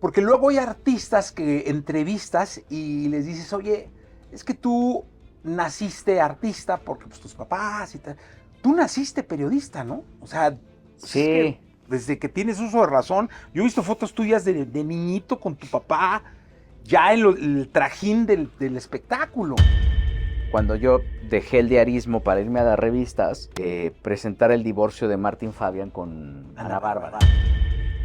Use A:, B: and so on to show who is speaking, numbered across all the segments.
A: Porque luego hay artistas que entrevistas y les dices, oye, es que tú naciste artista porque pues, tus papás y tal. Tú naciste periodista, ¿no? O sea, pues es que
B: Sí,
A: desde que tienes uso de razón, yo he visto fotos tuyas de niñito con tu papá, ya en el trajín del espectáculo.
B: cuando yo dejé el diarismo para irme a las revistas, presentar el divorcio de Martín Fabián con
A: Ana
B: Ana
A: Bárbara.
B: Bárbara.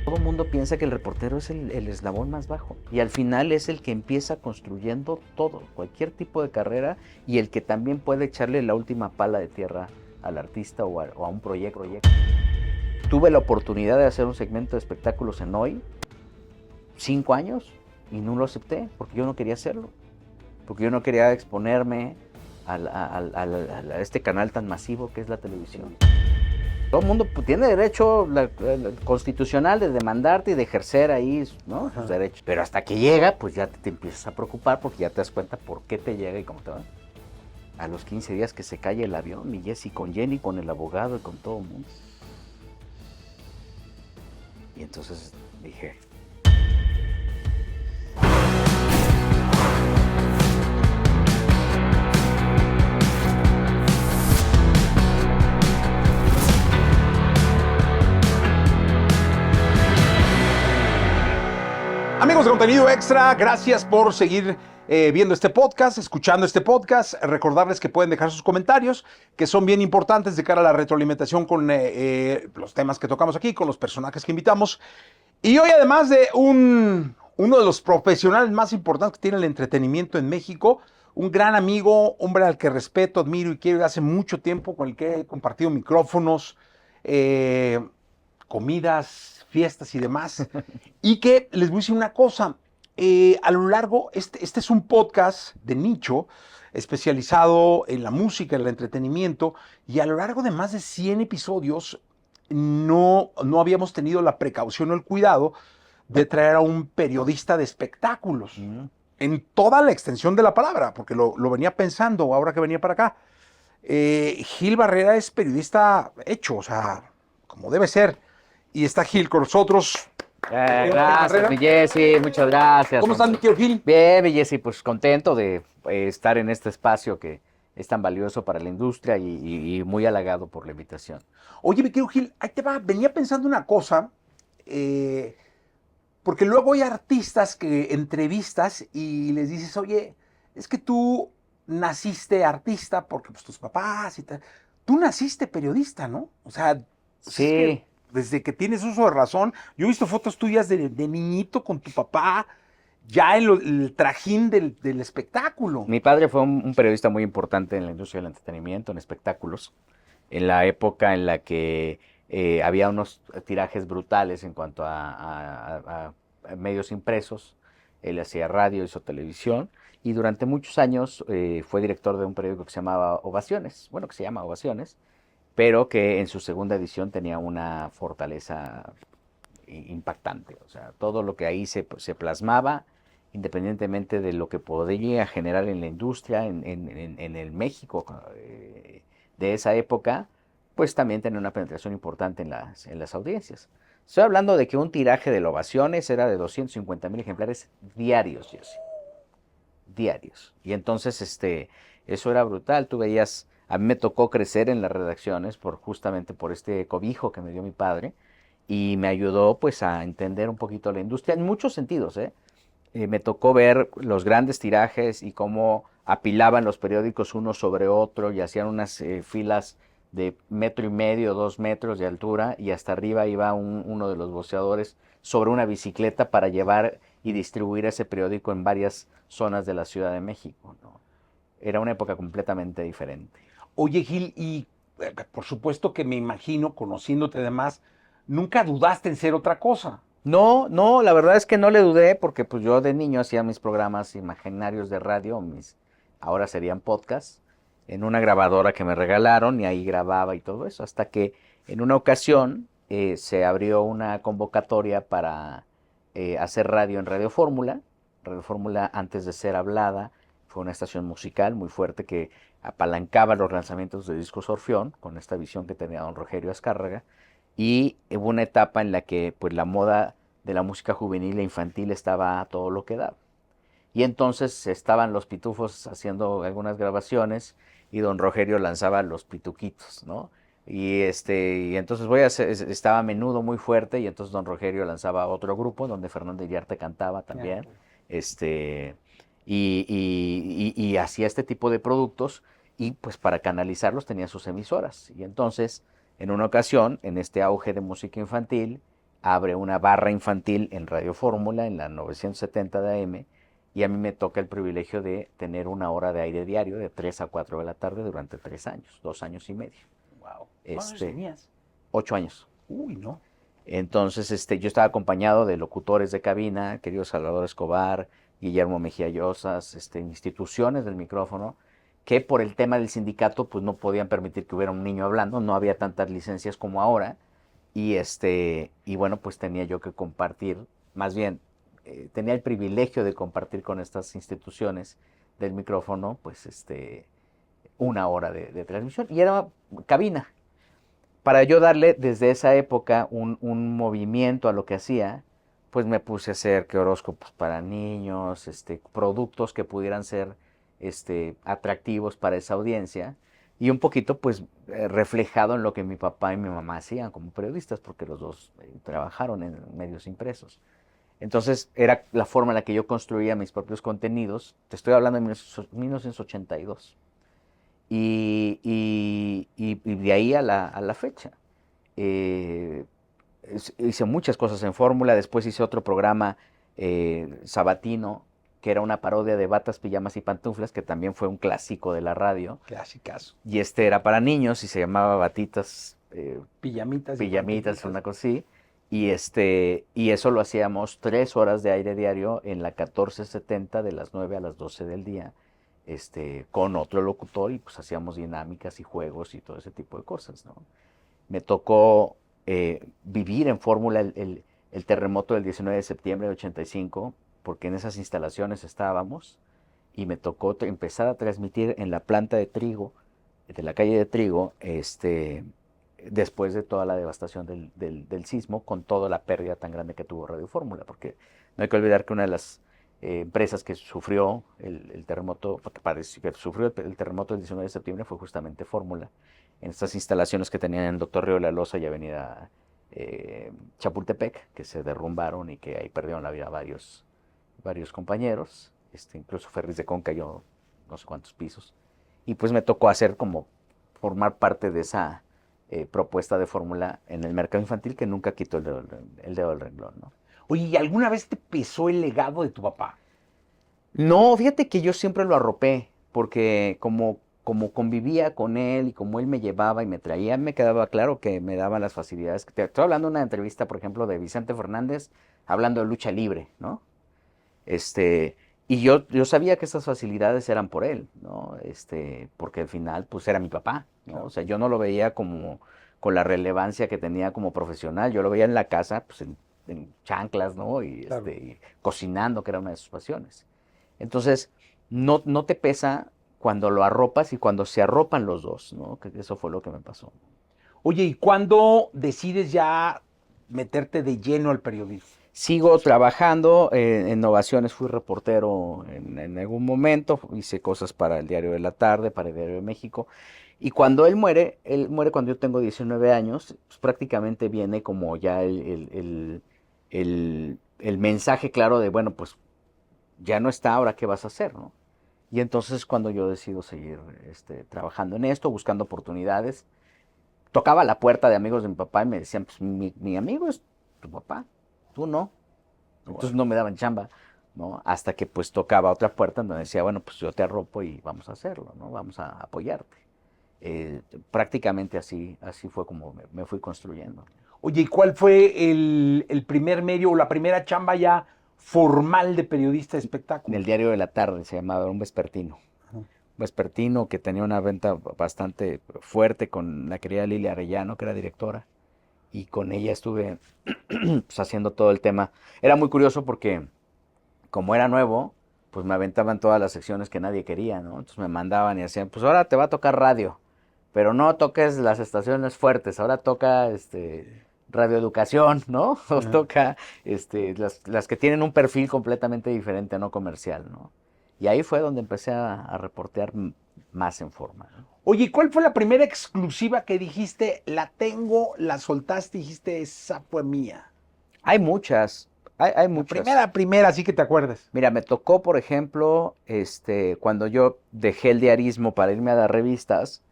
B: Todo el mundo piensa que el reportero es el eslabón más bajo y al final es el que empieza construyendo todo, cualquier tipo de carrera, y el que también puede echarle la última pala de tierra al artista o a un proyecto. Tuve la oportunidad de hacer un segmento de espectáculos en Hoy, 5 años, y no lo acepté porque yo no quería hacerlo, porque yo no quería exponerme a este canal tan masivo que es la televisión. Todo el mundo tiene derecho constitucional de demandarte y de ejercer ahí, ¿no?, sus derechos. Pero hasta que llega, pues ya te empiezas a preocupar porque ya te das cuenta por qué te llega y cómo te va. A los 15 días que se cae el avión, y Jessy con Jenny, con el abogado y con todo el mundo. Y entonces dije,
A: Amigos de Contenido Extra, gracias por seguir viendo este podcast, escuchando este podcast. Recordarles que pueden dejar sus comentarios, que son bien importantes de cara a la retroalimentación con los temas que tocamos aquí, con los personajes que invitamos. Y hoy, además de uno de los profesionales más importantes que tiene el entretenimiento en México, un gran amigo, hombre al que respeto, admiro y quiero hace mucho tiempo, con el que he compartido micrófonos, eh, comidas, fiestas y demás. Y que les voy a decir una cosa, a lo largo, este es un podcast de nicho, especializado en la música, en el entretenimiento, y a lo largo de más de 100 episodios no habíamos tenido la precaución o el cuidado de traer a un periodista de espectáculos, en toda la extensión de la palabra, porque lo venía pensando ahora que venía para acá. Gil Barrera es periodista hecho, o sea, como debe ser. Y está Gil con nosotros.
B: gracias, mi Jessy, muchas gracias.
A: ¿Cómo estás, mi querido Gil?
B: Bien, mi Jessy, pues contento de estar en este espacio que es tan valioso para la industria y muy halagado por la invitación.
A: Oye, mi querido Gil, ahí te va. Venía pensando una cosa, porque luego hay artistas que entrevistas y les dices, oye, es que tú naciste artista porque pues, tus papás y tal. Tú naciste periodista, ¿no? O sea, pues es que
B: Sí,
A: desde que tienes uso de razón, yo he visto fotos tuyas de niñito con tu papá, ya en el trajín del espectáculo.
B: mi padre fue un periodista muy importante en la industria del entretenimiento, en espectáculos, en la época en la que había unos tirajes brutales en cuanto a medios impresos. Él hacía radio, hizo televisión, y durante muchos años fue director de un periódico que se llamaba Ovaciones, bueno, que se llama Ovaciones, pero que en su segunda edición tenía una fortaleza impactante. O sea, todo lo que ahí se plasmaba, independientemente de lo que podría generar en la industria, en el México de esa época, pues también tenía una penetración importante en las audiencias. Estoy hablando de que un tiraje de Ovaciones era de 250,000 ejemplares diarios, Jesse, diarios. Y entonces, eso era brutal. Tú veías, a mí me tocó crecer en las redacciones justamente por este cobijo que me dio mi padre, y me ayudó pues a entender un poquito la industria en muchos sentidos, ¿eh? Me tocó ver los grandes tirajes y cómo apilaban los periódicos uno sobre otro y hacían unas filas de 1,5 metros, 2 metros de altura, y hasta arriba iba uno de los voceadores sobre una bicicleta para llevar y distribuir ese periódico en varias zonas de la Ciudad de México, ¿no? Era una época completamente diferente.
A: Oye, Gil, y por supuesto que me imagino, conociéndote además, nunca dudaste en ser otra cosa.
B: No, no, la verdad es que no le dudé porque pues yo de niño hacía mis programas imaginarios de radio, ahora serían podcasts, en una grabadora que me regalaron, y ahí grababa y todo eso, hasta que en una ocasión se abrió una convocatoria para hacer radio en Radio Fórmula. Radio Fórmula, antes de ser hablada, fue una estación musical muy fuerte que apalancaba los lanzamientos de discos Orfeón, con esta visión que tenía don Rogelio Azcárraga, y hubo una etapa en la que pues la moda de la música juvenil e infantil estaba a todo lo que daba. Y entonces estaban los Pitufos haciendo algunas grabaciones y don Rogerio lanzaba los Pituquitos, ¿no? Y entonces estaba a menudo muy fuerte y entonces don Rogerio lanzaba otro grupo donde Fernando Iriarte cantaba también. Este, y hacía este tipo de productos y pues para canalizarlos tenía sus emisoras. Y entonces, en una ocasión, en este auge de música infantil, abre una barra infantil en Radio Fórmula, en la 970 de AM, y a mí me toca el privilegio de tener una hora de aire diario de 3 a 4 de la tarde durante 3 años, 2 años y medio.
A: Wow. ¿Cuántos tenías?
B: 8 años.
A: Uy, no.
B: Entonces, yo estaba acompañado de locutores de cabina, querido Salvador Escobar, Guillermo Mejía Llosas, instituciones del micrófono, que por el tema del sindicato, pues no podían permitir que hubiera un niño hablando, no había tantas licencias como ahora, y bueno, pues tenía yo que compartir, más bien, tenía el privilegio de compartir con estas instituciones del micrófono, pues una hora de transmisión, y era cabina. Para yo darle desde esa época un movimiento a lo que hacía, pues me puse a hacer que horóscopos para niños, productos que pudieran ser atractivos para esa audiencia, y un poquito pues reflejado en lo que mi papá y mi mamá hacían como periodistas, porque los dos trabajaron en medios impresos. Entonces era la forma en la que yo construía mis propios contenidos. Te estoy hablando de 1982. Y de ahí a la fecha. Hice muchas cosas en Fórmula, después hice otro programa sabatino, que era una parodia de Batas, Pijamas y Pantuflas, que también fue un clásico de la radio.
A: Clásicas.
B: Y era para niños y se llamaba Batitas,
A: Pijamitas.
B: una cosa así. Y eso lo hacíamos 3 horas de aire diario en la 1470 de las 9 a las 12 del día. Con otro locutor y pues hacíamos dinámicas y juegos y todo ese tipo de cosas, ¿no? Me tocó vivir en Fórmula el terremoto del 19 de septiembre de 85, porque en esas instalaciones estábamos, y me tocó empezar a transmitir en la planta de trigo, de la calle de Trigo, después de toda la devastación del sismo, con toda la pérdida tan grande que tuvo Radio Fórmula, porque no hay que olvidar que una de las empresas que sufrió el terremoto, que sufrió el terremoto del 19 de septiembre fue justamente Fórmula, en estas instalaciones que tenían en Doctor Río de la Loza y Avenida Chapultepec, que se derrumbaron y que ahí perdieron la vida varios compañeros, incluso Ferris de Con cayó no sé cuántos pisos, y pues me tocó formar parte de esa propuesta de Fórmula en el mercado infantil, que nunca quitó el dedo del renglón, ¿no?
A: Oye, ¿y alguna vez te pesó el legado de tu papá?
B: No, fíjate que yo siempre lo arropé, porque como convivía con él y como él me llevaba y me traía, me quedaba claro que me daba las facilidades. Te estoy hablando de una entrevista, por ejemplo, de Vicente Fernández, hablando de lucha libre, ¿no? Y yo sabía que esas facilidades eran por él, ¿no? Porque al final, pues era mi papá, ¿no?
A: Claro.
B: O sea, yo no lo veía con la relevancia que tenía como profesional, yo lo veía en la casa, pues en chanclas, ¿no?
A: Claro.
B: Y cocinando, que era una de sus pasiones. Entonces, no te pesa cuando lo arropas y cuando se arropan los dos, ¿no? Que eso fue lo que me pasó.
A: Oye, ¿y cuándo decides ya meterte de lleno al periodismo?
B: Sigo trabajando en Ovaciones, fui reportero en algún momento, hice cosas para el Diario de la Tarde, para el Diario de México, y cuando él muere cuando yo tengo 19 años, pues prácticamente viene como ya el mensaje claro de, bueno, pues ya no está, ahora qué vas a hacer, ¿no? Y entonces cuando yo decido seguir trabajando en esto, buscando oportunidades, tocaba la puerta de amigos de mi papá y me decían, pues mi amigo es tu papá, tú no. Entonces no me daban chamba, ¿no? Hasta que pues tocaba otra puerta donde decía, bueno, pues yo te arropo y vamos a hacerlo, ¿no? Vamos a apoyarte. Prácticamente así fue como me fui construyendo.
A: Oye, ¿y cuál fue el primer medio o la primera chamba ya formal de periodista de
B: En
A: espectáculos?
B: el Diario de la Tarde se llamaba, un vespertino.
A: Ajá.
B: Vespertino que tenía una venta bastante fuerte con la querida Lilia Arellano, que era directora, y con ella estuve pues, haciendo todo el tema. Era muy curioso porque como era nuevo, pues me aventaban todas las secciones que nadie quería, ¿no? Entonces me mandaban y hacían, pues ahora te va a tocar radio, pero no toques las estaciones fuertes, ahora toca radioeducación, ¿no? Nos toca las que tienen un perfil completamente diferente, no comercial, ¿no? Y ahí fue donde empecé a reportear más en forma, ¿no?
A: Oye, ¿cuál fue la primera exclusiva que dijiste, la tengo, la soltaste y dijiste, esa fue mía?
B: Hay muchas, hay
A: La
B: muchas.
A: primera, así que te acuerdes.
B: Mira, me tocó, por ejemplo, cuando yo dejé el diarismo para irme a dar revistas,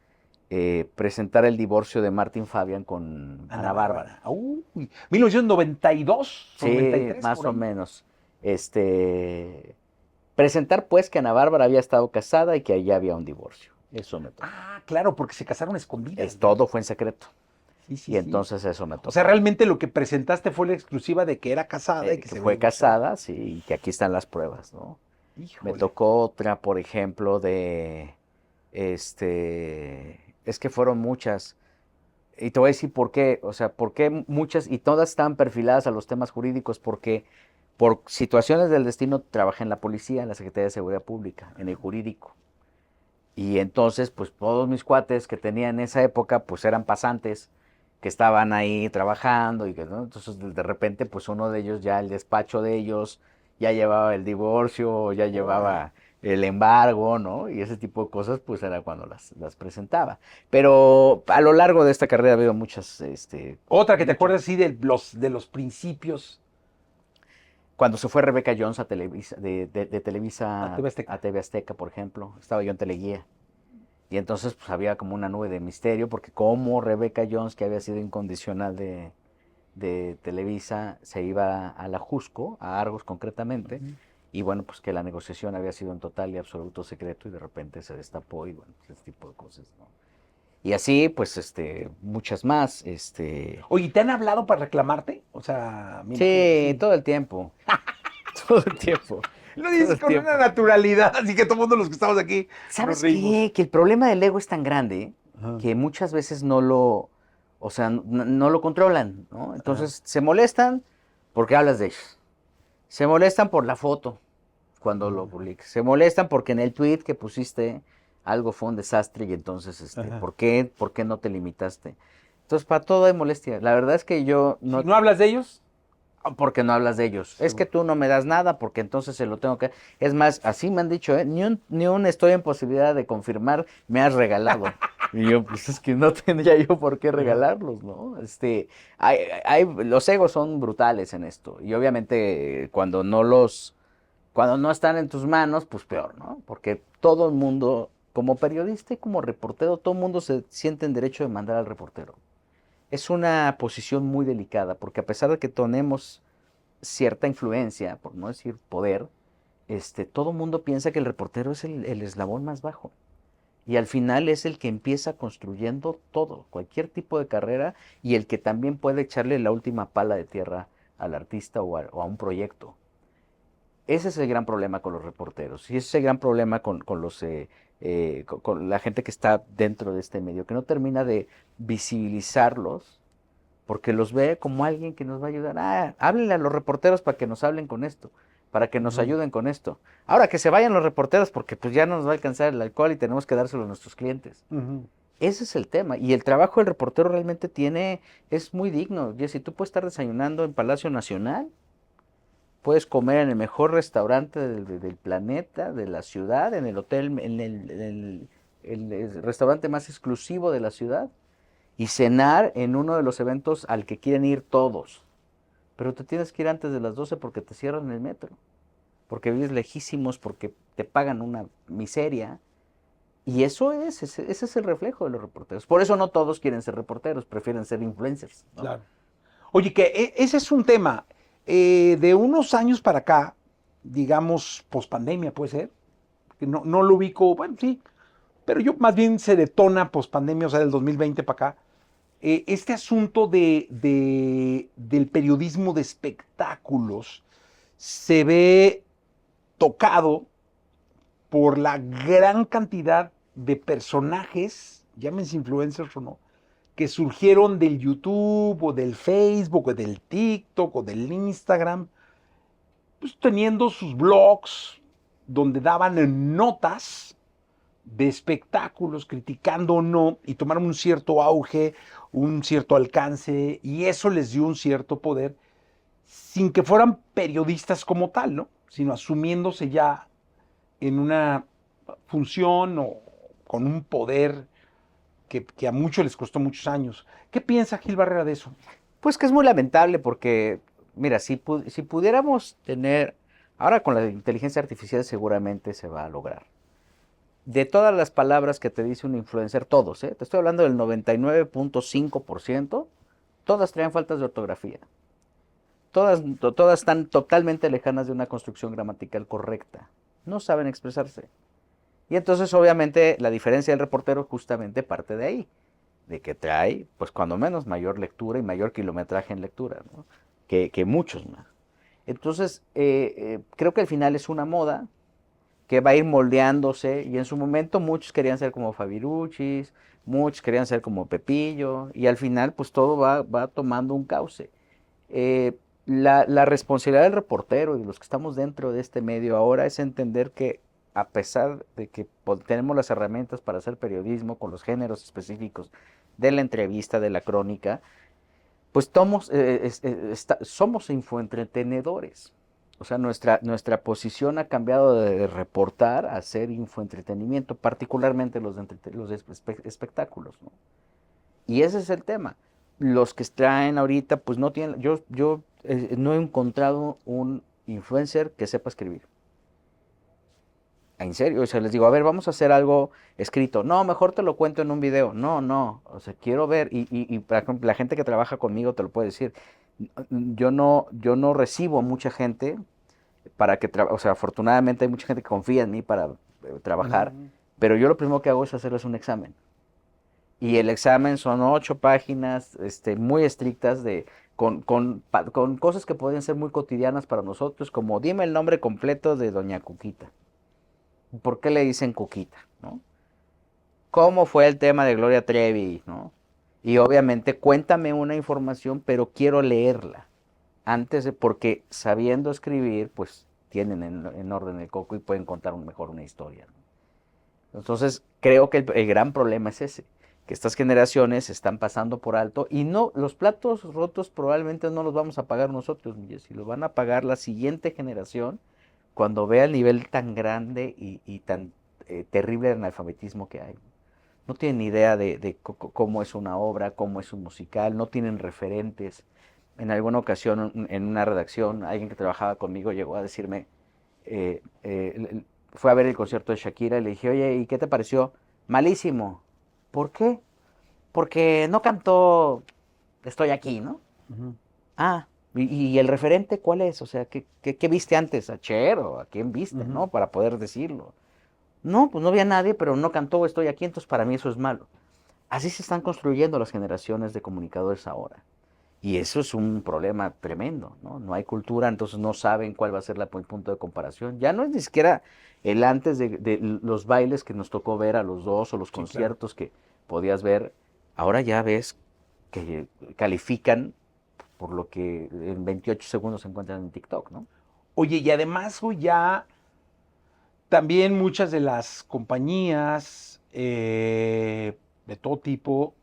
B: presentar el divorcio de Martín Fabián con Ana Bárbara.
A: Uy, 1992,
B: Sí,
A: 93,
B: más
A: por
B: o
A: ahí.
B: menos. Presentar pues que Ana Bárbara había estado casada y que allá había un divorcio. Eso me tocó.
A: Ah, claro, porque se casaron escondidas, ¿no?
B: Todo fue en secreto.
A: Sí, sí,
B: Y
A: sí.
B: entonces eso me
A: O sea,
B: tocó.
A: realmente lo que presentaste fue la exclusiva de que era casada y que
B: Que
A: se había
B: fue
A: divorciado.
B: casada, sí, y que aquí están las pruebas, ¿no? Me
A: Híjole.
B: tocó otra, por ejemplo, es que fueron muchas. Y te voy a decir por qué, o sea, por qué muchas, y todas estaban perfiladas a los temas jurídicos, porque por situaciones del destino trabajé en la policía, en la Secretaría de Seguridad Pública, en el jurídico. Y entonces, pues todos mis cuates que tenía en esa época, pues eran pasantes que estaban ahí trabajando y que, ¿no? Entonces de repente, pues uno de ellos ya el despacho de ellos ya llevaba el divorcio, ya
A: Órale.
B: llevaba el embargo, ¿no? Y ese tipo de cosas, pues era cuando las presentaba. Pero a lo largo de esta carrera ha habido muchas,
A: Otra que te
B: muchas.
A: acuerdas, sí, de los principios
B: Cuando se fue Rebeca Jones a Televisa, de
A: a
B: Televisa
A: TV
B: a
A: Azteca.
B: TV Azteca, por ejemplo, estaba yo en Teleguía. Y entonces pues había como una nube de misterio, porque como Rebecca Jones, que había sido incondicional de Televisa, se iba a la Jusco, a Argos concretamente,
A: Ujú.
B: y bueno, pues que la negociación había sido en total y absoluto secreto y de repente se destapó y bueno, pues ese tipo de cosas, ¿no? Y así, pues, muchas más,
A: Oye, ¿te han hablado para reclamarte? O sea, me imagino que
B: Sí,
A: sí.
B: todo el tiempo, todo el tiempo,
A: Lo
B: todo
A: dices
B: el
A: con una
B: tiempo.
A: naturalidad, así que todo mundo los que estamos aquí nos
B: ¿Sabes
A: reímos.
B: qué? Que el problema del ego es tan grande
A: Ajá,
B: que muchas veces o sea, no lo controlan, ¿no?
A: ajá,
B: Entonces se molestan porque hablas de ellos. Se molestan por la foto cuando lo
A: ajá,
B: publicas. Se molestan porque en el tweet que pusiste algo fue un desastre y entonces,
A: ajá.
B: ¿por qué no te limitaste? Entonces, para todo hay molestia. La verdad es que yo
A: Si
B: no,
A: no hablas de ellos,
B: porque no hablas de ellos. Es que
A: seguro.
B: tú no me das nada porque entonces se lo tengo que... Es más, así me han dicho, ¿eh? Ni un estoy en posibilidad de confirmar, me has regalado. Y yo, pues es que no tendría yo por qué
A: Ajá.
B: regalarlos, ¿no? Los egos son brutales en esto. Y obviamente cuando no están en tus manos, pues peor, ¿no? Porque todo el mundo, como periodista y como reportero, todo el mundo se siente en derecho de mandar al reportero. Es una posición muy delicada, porque a pesar de que tenemos cierta influencia, por no decir poder, todo mundo piensa que el reportero es el eslabón más bajo. Y al final es el que empieza construyendo todo, cualquier tipo de carrera, y el que también puede echarle la última pala de tierra al artista o a un proyecto. Ese es el gran problema con los reporteros, y ese es el gran problema con la gente que está dentro de este medio, que no termina de visibilizarlos porque los ve como alguien que nos va a ayudar. Ah, háblenle a los reporteros para que nos hablen con esto, para que nos
A: Ujú,
B: ayuden con esto. Ahora que se vayan los reporteros porque pues ya no nos va a alcanzar el alcohol y tenemos que dárselo a nuestros clientes.
A: ujú.
B: Ese es el tema. Y el trabajo del reportero realmente es muy digno. Jessy, tú puedes estar desayunando en Palacio Nacional, puedes comer en el mejor restaurante del planeta, de la ciudad, en el hotel, el restaurante más exclusivo de la ciudad, y cenar en uno de los eventos al que quieren ir todos. Pero te tienes que ir antes de las 12 porque te cierran el metro, porque vives lejísimos, porque te pagan una miseria. Y ese es el reflejo de los reporteros. Por eso no todos quieren ser reporteros, prefieren ser influencers, ¿no?
A: Claro. Oye, que ese es un tema. De unos años para acá, digamos, pospandemia puede ser, que no lo ubico, bueno, sí, pero yo más bien se detona pospandemia, o sea, del 2020 para acá. Este asunto del periodismo de espectáculos se ve tocado por la gran cantidad de personajes, llámense influencers o no, que surgieron del YouTube o del Facebook o del TikTok o del Instagram, pues teniendo sus blogs donde daban notas de espectáculos, criticando o no, y tomaron un cierto auge, un cierto alcance, y eso les dio un cierto poder, sin que fueran periodistas como tal, ¿no? Sino asumiéndose ya en una función o con un poder que a muchos les costó muchos años. ¿Qué piensa Gil Barrera de eso?
B: Pues que es muy lamentable porque, mira, si pudiéramos tener, ahora con la inteligencia artificial seguramente se va a lograr. De todas las palabras que te dice un influencer, todos, te estoy hablando del 99.5%, todas traen faltas de ortografía. Todas están totalmente lejanas de una construcción gramatical correcta. No saben expresarse. Y entonces, obviamente, la diferencia del reportero justamente parte de ahí, de que trae, pues cuando menos, mayor lectura y mayor kilometraje en lectura, ¿no? que muchos más. Entonces, creo que al final es una moda que va a ir moldeándose, y en su momento muchos querían ser como Fabiruchis, muchos querían ser como Pepillo, y al final, pues todo va tomando un cauce. La responsabilidad del reportero y de los que estamos dentro de este medio ahora es entender que a pesar de que tenemos las herramientas para hacer periodismo con los géneros específicos de la entrevista, de la crónica, pues somos infoentretenedores. O sea, nuestra posición ha cambiado de reportar a ser infoentretenimiento, particularmente los espectáculos, ¿no? Y ese es el tema. Los que traen ahorita, pues no tienen, yo no he encontrado un influencer que sepa escribir. En serio, o sea, les digo, a ver, vamos a hacer algo escrito. No, mejor te lo cuento en un video. No, o sea, quiero ver, y por ejemplo, la gente que trabaja conmigo te lo puede decir. Yo no recibo mucha gente para que, o sea, afortunadamente hay mucha gente que confía en mí para trabajar, pero yo lo primero que hago es hacerles un examen. Y el examen son 8 páginas muy estrictas con cosas que pueden ser muy cotidianas para nosotros, como dime el nombre completo de Doña Cuquita. ¿Por qué le dicen Cuquita? ¿No? ¿Cómo fue el tema de Gloria Trevi? ¿No? Y obviamente cuéntame una información, pero quiero leerla. Porque sabiendo escribir, pues tienen en orden el coco y pueden contar mejor una historia, ¿no? Entonces, creo que el gran problema es ese, que estas generaciones están pasando por alto y no, los platos rotos probablemente no los vamos a pagar nosotros, si los van a pagar la siguiente generación cuando vea el nivel tan grande y tan terrible de analfabetismo que hay. No tienen ni idea de cómo es una obra, cómo es un musical, no tienen referentes. En alguna ocasión, en una redacción, alguien que trabajaba conmigo llegó a decirme, fue a ver el concierto de Shakira y le dije, oye, ¿y qué te pareció? Malísimo. ¿Por qué? Porque no cantó Estoy aquí, ¿no?
A: Uh-huh.
B: Ah, ¿y el referente cuál es? O sea, ¿qué viste antes? ¿A Cher o a quién viste, no? Para poder decirlo. No, pues no había nadie, pero no cantó Estoy aquí, entonces para mí eso es malo. Así se están construyendo las generaciones de comunicadores ahora. Y eso es un problema tremendo, ¿no? No hay cultura, entonces no saben cuál va a ser el punto de comparación. Ya no es ni siquiera el antes de los bailes que nos tocó ver a los dos o los conciertos que podías ver. Ahora ya ves que califican por lo que en 28 segundos se encuentran en TikTok, ¿no?
A: Oye, y además, güey, ya también muchas de las compañías de todo tipo,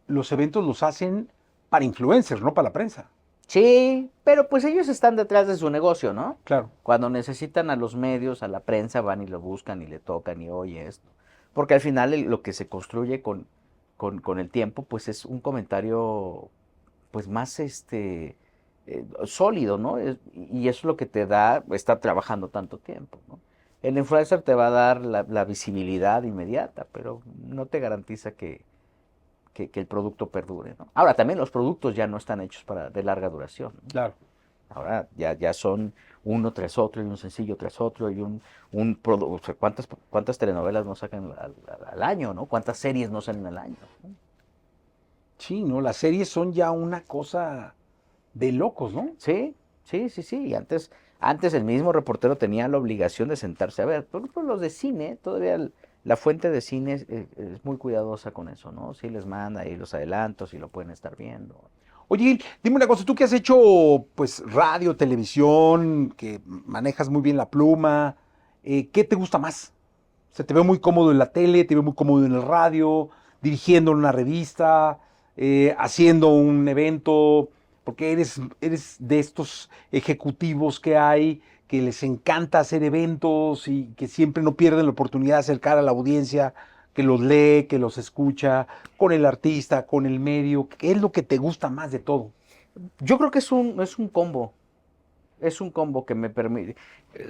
A: los eventos los hacen para influencers, no para la prensa.
B: Sí, pero pues ellos están detrás de su negocio, ¿no?
A: Claro.
B: Cuando necesitan a los medios, a la prensa, van y lo buscan y le tocan y oye esto. Porque al final lo que se construye con el tiempo, pues es un comentario pues más sólido, ¿no? Y eso es lo que te da estar trabajando tanto tiempo, ¿no? El influencer te va a dar la visibilidad inmediata, pero no te garantiza que el producto perdure, ¿no? Ahora, también los productos ya no están hechos de larga duración, ¿no?
A: Claro.
B: Ahora ya son uno tras otro y un sencillo tras otro y un producto. O sea, ¿cuántas telenovelas nos sacan al año, ¿no? ¿Cuántas series nos salen al año, ¿no?
A: Sí, ¿no? Las series son ya una cosa de locos, ¿no?
B: Sí. Y antes el mismo reportero tenía la obligación de sentarse a ver. Por ejemplo, los de cine, todavía la fuente de cine es muy cuidadosa con eso, ¿no? Sí les manda ahí los adelantos y lo pueden estar viendo.
A: Oye, Gil, dime una cosa, tú que has hecho pues radio, televisión, que manejas muy bien la pluma, ¿qué te gusta más? Se te ve muy cómodo en la tele, te ve muy cómodo en el radio, dirigiendo una revista, haciendo un evento, porque eres de estos ejecutivos que hay, que les encanta hacer eventos y que siempre no pierden la oportunidad de acercar a la audiencia, que los lee, que los escucha, con el artista, con el medio. ¿Qué es lo que te gusta más de todo?
B: Yo creo que es un combo. Es un combo que me permite.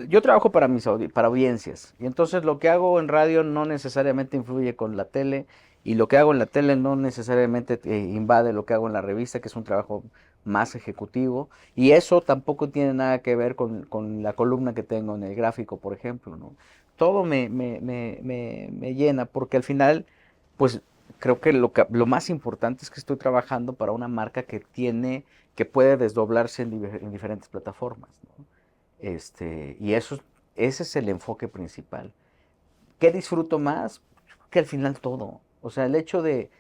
B: Yo trabajo para para audiencias. Y entonces lo que hago en radio no necesariamente influye con la tele. Y lo que hago en la tele no necesariamente invade lo que hago en la revista, que es un trabajo más ejecutivo. Y eso tampoco tiene nada que ver con la columna que tengo en el gráfico, por ejemplo, ¿no? Todo me llena, porque al final, pues creo que lo más importante es que estoy trabajando para una marca que puede desdoblarse en diferentes plataformas, ¿no? Y ese es el enfoque principal. ¿Qué disfruto más? Que al final todo. O sea, el hecho de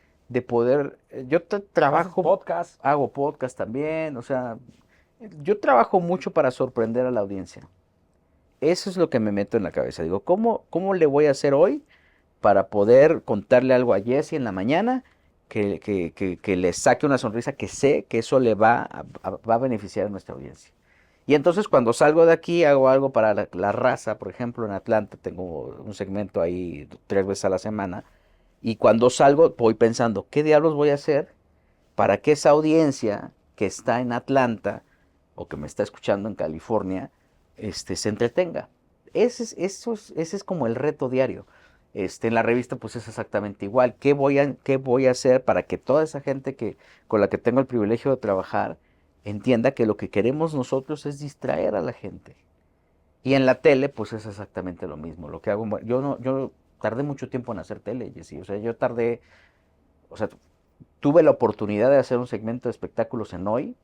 B: poder. Yo trabajo.
A: Podcast.
B: Hago podcast también. O sea, yo trabajo mucho para sorprender a la audiencia. Eso es lo que me meto en la cabeza. Digo, ¿cómo le voy a hacer hoy para poder contarle algo a Jesse en la mañana que le saque una sonrisa que sé que eso le va a beneficiar a nuestra audiencia? Y entonces cuando salgo de aquí hago algo para la raza, por ejemplo, en Atlanta tengo un segmento ahí 3 veces a la semana, y cuando salgo voy pensando, ¿qué diablos voy a hacer para que esa audiencia que está en Atlanta o que me está escuchando en California, se entretenga? Ese es como el reto diario. En la revista pues es exactamente igual. ¿Qué voy a hacer para que toda esa gente con la que tengo el privilegio de trabajar entienda que lo que queremos nosotros es distraer a la gente? Y en la tele pues es exactamente lo mismo. Lo que hago, yo tardé mucho tiempo en hacer tele, Jessy. O sea, o sea, tuve la oportunidad de hacer un segmento de espectáculos en Hoy,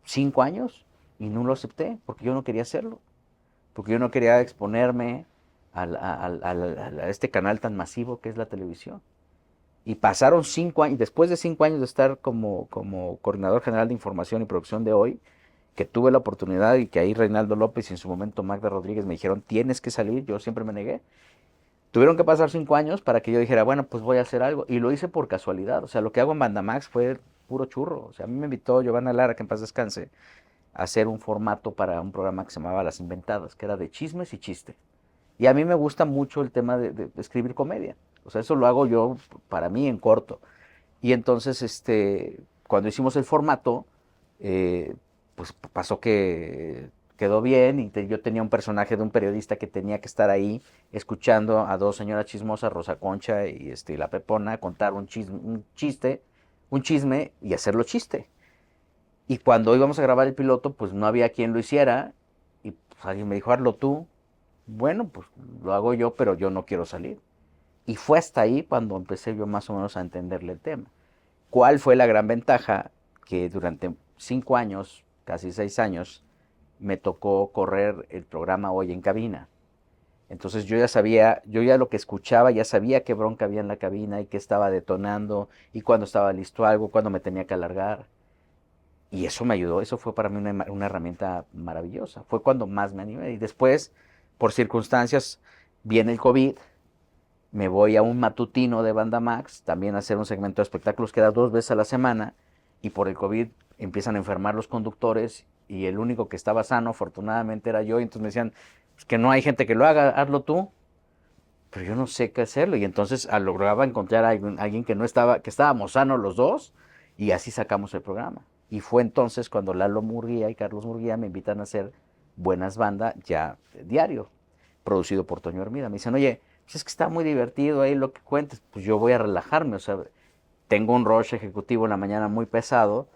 B: 5 años, y no lo acepté porque yo no quería hacerlo, porque yo no quería exponerme a este canal tan masivo que es la televisión. Y pasaron 5 años, después de 5 años de estar como coordinador general de información y producción de Hoy, que tuve la oportunidad y que ahí Reinaldo López y en su momento Magda Rodríguez me dijeron, tienes que salir, yo siempre me negué. Tuvieron que pasar 5 años para que yo dijera, bueno, pues voy a hacer algo. Y lo hice por casualidad. O sea, lo que hago en Bandamax fue puro churro. O sea, a mí me invitó Giovanna Lara, que en paz descanse, a hacer un formato para un programa que se llamaba Las Inventadas, que era de chismes y chiste. Y a mí me gusta mucho el tema de escribir comedia. O sea, eso lo hago yo para mí en corto. Y entonces, cuando hicimos el formato, eh, pues pasó que quedó bien y yo tenía un personaje de un periodista que tenía que estar ahí escuchando a dos señoras chismosas, Rosa Concha y la Pepona, contar un chisme y hacerlo chiste. Y cuando íbamos a grabar el piloto, pues no había quien lo hiciera y pues, alguien me dijo, hazlo tú. Bueno, pues lo hago yo, pero yo no quiero salir. Y fue hasta ahí cuando empecé yo más o menos a entenderle el tema. ¿Cuál fue la gran ventaja? Que durante 5 años, casi 6 años, me tocó correr el programa Hoy en Cabina. Entonces yo ya sabía, yo ya lo que escuchaba, ya sabía qué bronca había en la cabina y qué estaba detonando y cuándo estaba listo algo, cuándo me tenía que alargar. Y eso me ayudó, eso fue para mí una herramienta maravillosa. Fue cuando más me animé. Y después, por circunstancias, viene el COVID, me voy a un matutino de Banda Max, también a hacer un segmento de espectáculos que era 2 veces a la semana, y por el COVID empiezan a enfermar los conductores, y el único que estaba sano, afortunadamente, era yo, y entonces me decían, pues que no hay gente que lo haga, hazlo tú, pero yo no sé qué hacerlo, y entonces lograba encontrar a alguien que no estaba, que estábamos sanos los dos, y así sacamos el programa. Y fue entonces cuando Lalo Murguía y Carlos Murguía me invitan a hacer Buenas Banda ya diario, producido por Toño Hermida. Me dicen, oye, pues es que está muy divertido ahí lo que cuentes, pues yo voy a relajarme, o sea, tengo un rush ejecutivo en la mañana muy pesado,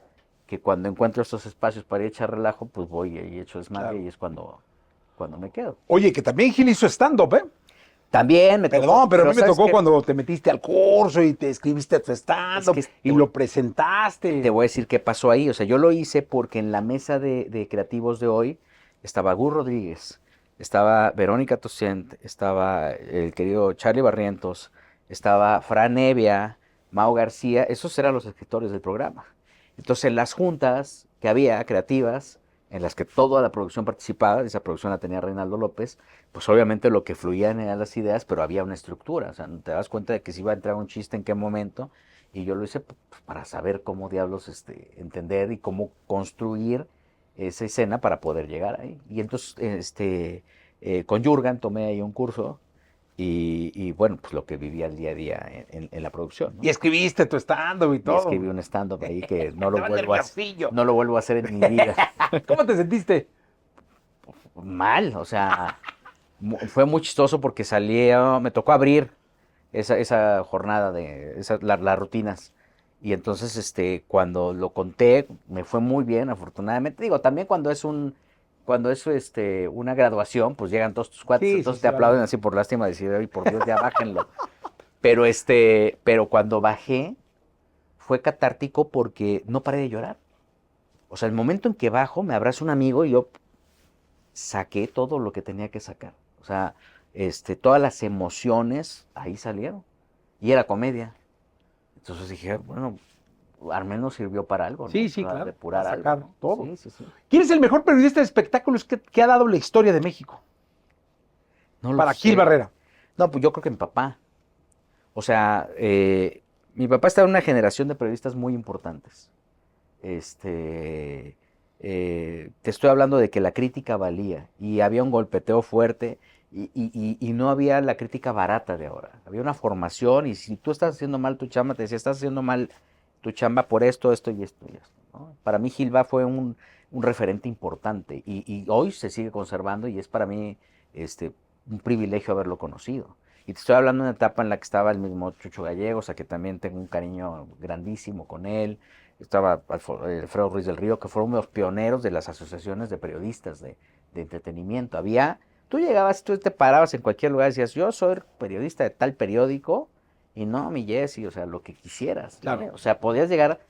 B: que cuando encuentro estos espacios para ir a echar relajo, pues voy y echo desmadre,
A: Claro.
B: y es cuando me quedo.
A: Oye, que también Gil hizo stand-up, ¿eh?
B: También me tocó,
A: Perdón, pero a mí me
B: ¿sabes
A: tocó
B: qué?
A: cuando te metiste al curso y te escribiste tu
B: Es
A: stand-up
B: que
A: y lo presentaste.
B: te voy a decir qué pasó ahí. O sea, yo lo hice porque en la mesa de creativos de Hoy estaba Gus Rodríguez, estaba Verónica Toussaint, estaba el querido Charlie Barrientos, estaba Fran Evia, Mau García. Esos eran los escritores del programa. Entonces, en las juntas que había creativas, en las que toda la producción participaba, esa producción la tenía Reinaldo López, pues obviamente lo que fluían eran las ideas, pero había una estructura, o sea, te das cuenta de que si iba a entrar un chiste en qué momento, y yo lo hice pues, para saber cómo diablos entender y cómo construir esa escena para poder llegar ahí. Y entonces con Jurgen tomé ahí un curso y bueno, pues lo que vivía el día a día en la producción,
A: Y
B: ¿no?
A: escribiste tu stand-up y
B: Y escribí
A: todo.
B: un stand-up ahí que
A: Estaba nerviosillo.
B: no lo vuelvo a hacer en mi vida.
A: ¿Cómo te sentiste?
B: Mal, o sea, fue muy chistoso porque me tocó abrir esa jornada las rutinas. Y entonces, cuando lo conté, me fue muy bien, afortunadamente. Digo, también cuando es una graduación, pues llegan todos tus cuates,
A: Sí, sí,
B: entonces te
A: sí, vale.
B: aplauden así por lástima, decir, ay, por Dios, ya bájenlo. Pero pero cuando bajé, fue catártico porque no paré de llorar. O sea, el momento en que bajo, me abraza un amigo y yo saqué todo lo que tenía que sacar. O sea, todas las emociones ahí salieron. Y era comedia. Entonces dije, bueno, al menos sirvió para algo, ¿no?
A: Sí, sí,
B: Para
A: claro.
B: depurar
A: Para
B: algo,
A: sacar
B: ¿no?
A: todo.
B: Sí, sí, sí.
A: ¿Quién es el mejor periodista de espectáculos que ha dado la historia de México?
B: No lo
A: Para Gil
B: sé.
A: Barrera.
B: No, pues yo creo que mi papá. O sea, mi papá está en una generación de periodistas muy importantes. Te estoy hablando de que la crítica valía y había un golpeteo fuerte y no había la crítica barata de ahora. Había una formación y si tú estás haciendo mal tu chamba, te decía, estás haciendo mal tu chamba por esto, esto y esto y esto, ¿no? Para mí Gilba fue un referente importante y hoy se sigue conservando y es para mí un privilegio haberlo conocido. Y te estoy hablando de una etapa en la que estaba el mismo Chucho Gallegos, a que también tengo un cariño grandísimo con él. Estaba Alfredo Ruiz del Río, que fueron los pioneros de las asociaciones de periodistas de entretenimiento. Tú llegabas, tú te parabas en cualquier lugar y decías, yo soy periodista de tal periódico, y no, mi Jesse, o sea, lo que quisieras.
A: Claro.
B: O sea, podías llegar,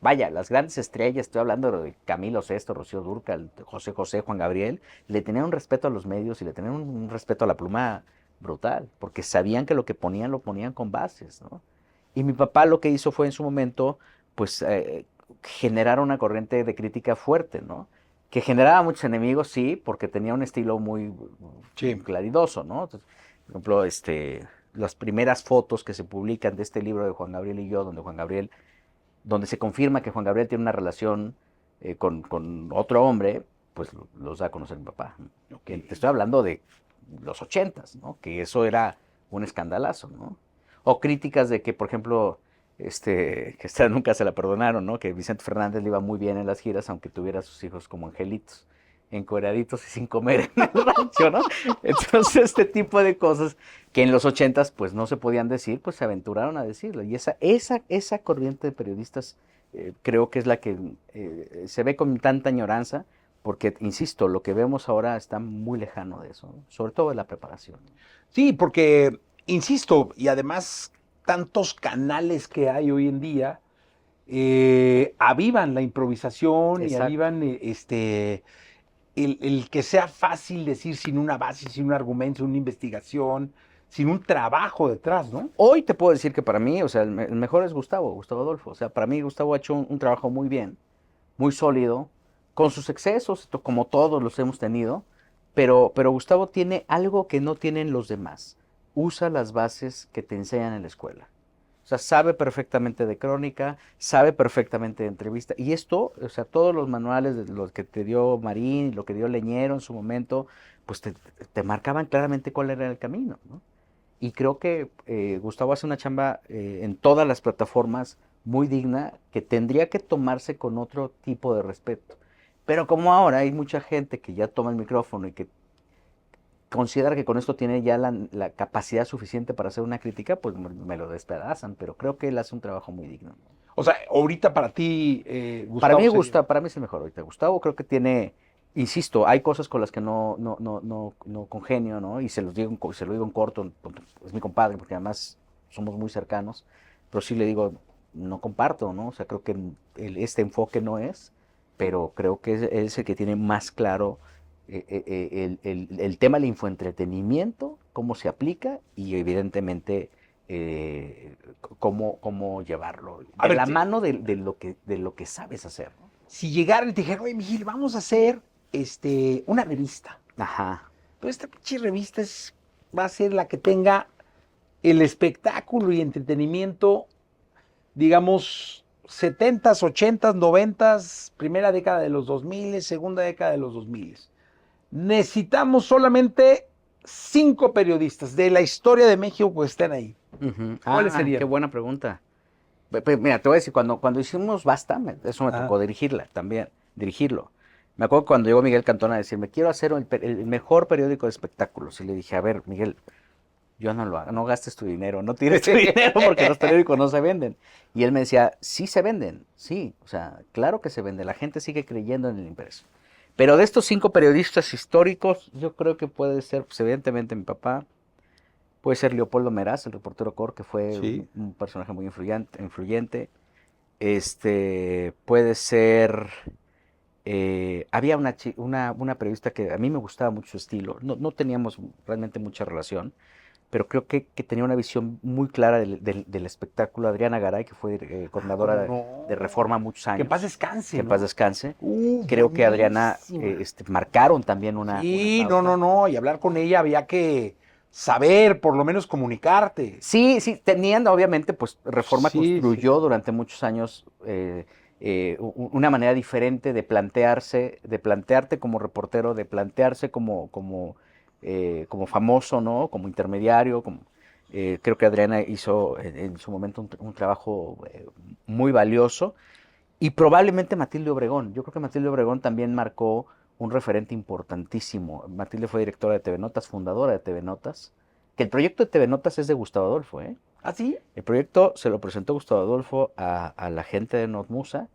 B: vaya, las grandes estrellas, estoy hablando de Camilo Sesto, Rocío Dúrcal, José José, Juan Gabriel, le tenían un respeto a los medios y le tenían un respeto a la pluma brutal, porque sabían que lo que ponían lo ponían con bases, ¿no? Y mi papá lo que hizo fue en su momento, pues, generar una corriente de crítica fuerte, ¿no? Que generaba muchos enemigos, sí, porque tenía un estilo muy
A: Sí.
B: claridoso, ¿no? Entonces, por ejemplo, las primeras fotos que se publican de este libro de Juan Gabriel y yo, donde se confirma que Juan Gabriel tiene una relación con otro hombre, pues los da a conocer mi papá.
A: Okay.
B: Te estoy hablando de los 80s, ¿no? Que eso era un escandalazo, ¿no? O críticas de que, por ejemplo, que esta nunca se la perdonaron, ¿no? Que Vicente Fernández le iba muy bien en las giras, aunque tuviera a sus hijos como angelitos, encueraditos y sin comer en el rancho, ¿no? Entonces, este tipo de cosas que en los 80s pues no se podían decir, pues se aventuraron a decirlo. Y esa corriente de periodistas creo que es la que se ve con tanta añoranza, porque, insisto, lo que vemos ahora está muy lejano de eso, ¿no? Sobre todo de la preparación.
A: Sí, porque, insisto, y además tantos canales que hay hoy en día, avivan la improvisación y
B: Exacto.
A: avivan el que sea fácil decir sin una base, sin un argumento, sin una investigación, sin un trabajo detrás, ¿no?
B: Hoy te puedo decir que para mí, o sea, el mejor es Gustavo Adolfo. O sea, para mí Gustavo ha hecho un trabajo muy bien, muy sólido, con sus excesos, como todos los hemos tenido, pero Gustavo tiene algo que no tienen los demás. Usa las bases que te enseñan en la escuela. O sea, sabe perfectamente de crónica, sabe perfectamente de entrevista. Y esto, o sea, todos los manuales de los que te dio Marín, lo que dio Leñero en su momento, pues te marcaban claramente cuál era el camino, ¿no? Y creo que Gustavo hace una chamba en todas las plataformas muy digna que tendría que tomarse con otro tipo de respeto. Pero como ahora hay mucha gente que ya toma el micrófono y que considera que con esto tiene ya la capacidad suficiente para hacer una crítica, pues me lo despedazan. Pero creo que él hace un trabajo muy digno.
A: O sea, ahorita para ti,
B: Para
A: Gustavo
B: mí
A: sería...
B: para mí es el mejor ahorita. Gustavo creo que tiene, insisto, hay cosas con las que no congenio, ¿no? Y se lo digo en corto, es mi compadre, porque además somos muy cercanos, pero sí le digo, no comparto, ¿no? O sea, creo que este enfoque no es, pero creo que es el que tiene más claro el tema del infoentretenimiento, cómo se aplica y evidentemente cómo llevarlo
A: A
B: de
A: ver,
B: la mano de lo que sabes hacer, ¿no?
A: si llegaran y te dijeran, oye, Miguel, vamos a hacer una revista.
B: Ajá.
A: Pero esta pinche revista va a ser la que tenga el espectáculo y entretenimiento, digamos, 70s, 80s, 90s, primera década de los 2000, segunda década de los 2000. Necesitamos solamente 5 periodistas de la historia de México que estén ahí. ¿Cuáles serían?
B: Qué buena pregunta. Mira, te voy a decir, cuando hicimos Basta, eso me tocó dirigirlo. Me acuerdo cuando llegó Miguel Cantón a decirme, quiero hacer el mejor periódico de espectáculos. Y le dije, a ver, Miguel, yo no lo hago, no gastes tu dinero, no tires tu dinero porque los periódicos no se venden. Y él me decía, sí se venden, sí, o sea, claro que se vende, la gente sigue creyendo en el impreso. Pero de estos 5 periodistas históricos, yo creo que puede ser, pues evidentemente mi papá, puede ser Leopoldo Meraz, el reportero Cor, que fue
A: Sí.
B: un personaje muy influyente. Puede ser, había una periodista que a mí me gustaba mucho su estilo, no teníamos realmente mucha relación, pero creo que tenía una visión muy clara del espectáculo. Adriana Garay, que fue coordinadora de Reforma muchos años.
A: Que en paz descanse.
B: Que en paz descanse.
A: Creo
B: Creo que Adriana marcaron también
A: Sí,
B: una pauta.
A: no. Y hablar con ella había que saber, por lo menos comunicarte.
B: Sí, tenían, obviamente, pues Reforma
A: Sí,
B: construyó
A: sí.
B: durante muchos años una manera diferente de plantearte como reportero, de plantearse como famoso, ¿no? Como intermediario. Creo que Adriana hizo en su momento un trabajo muy valioso. Y probablemente Matilde Obregón. Yo creo que Matilde Obregón también marcó un referente importantísimo. Matilde fue directora de TV Notas, fundadora de TV Notas. Que el proyecto de TV Notas es de Gustavo Adolfo, ¿eh?
A: ¿Ah, sí?
B: El proyecto se lo presentó Gustavo Adolfo a la gente de Notmusa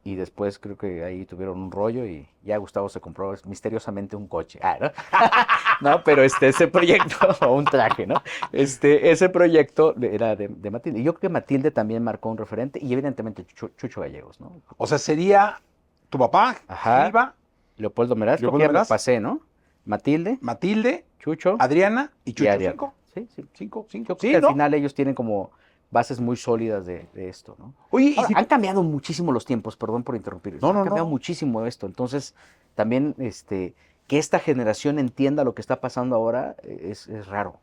B: y después creo que ahí tuvieron un rollo y ya Gustavo se compró misteriosamente un coche. ¿No? No, pero ese proyecto, o un traje, ¿no? Ese proyecto era de Matilde. Y yo creo que Matilde también marcó un referente y evidentemente Chucho Gallegos, ¿no?
A: O sea, sería tu papá,
B: Ajá.
A: Gilba,
B: Leopoldo Meraz, creo que
A: Leopoldo
B: ya me
A: Meraz,
B: pasé, ¿no? Matilde,
A: Matilde,
B: Chucho
A: Adriana y Chucho.
B: Adriana.
A: 5.
B: Sí, sí.
A: 5.
B: Yo creo
A: Sí,
B: que al
A: ¿no?
B: final ellos tienen como bases muy sólidas de esto, ¿no?
A: Oye, y
B: Ahora,
A: si
B: han cambiado muchísimo los tiempos, perdón por interrumpir.
A: No,
B: Han
A: no,
B: cambiado
A: no.
B: muchísimo esto. Entonces, también que esta generación entienda lo que está pasando ahora es raro.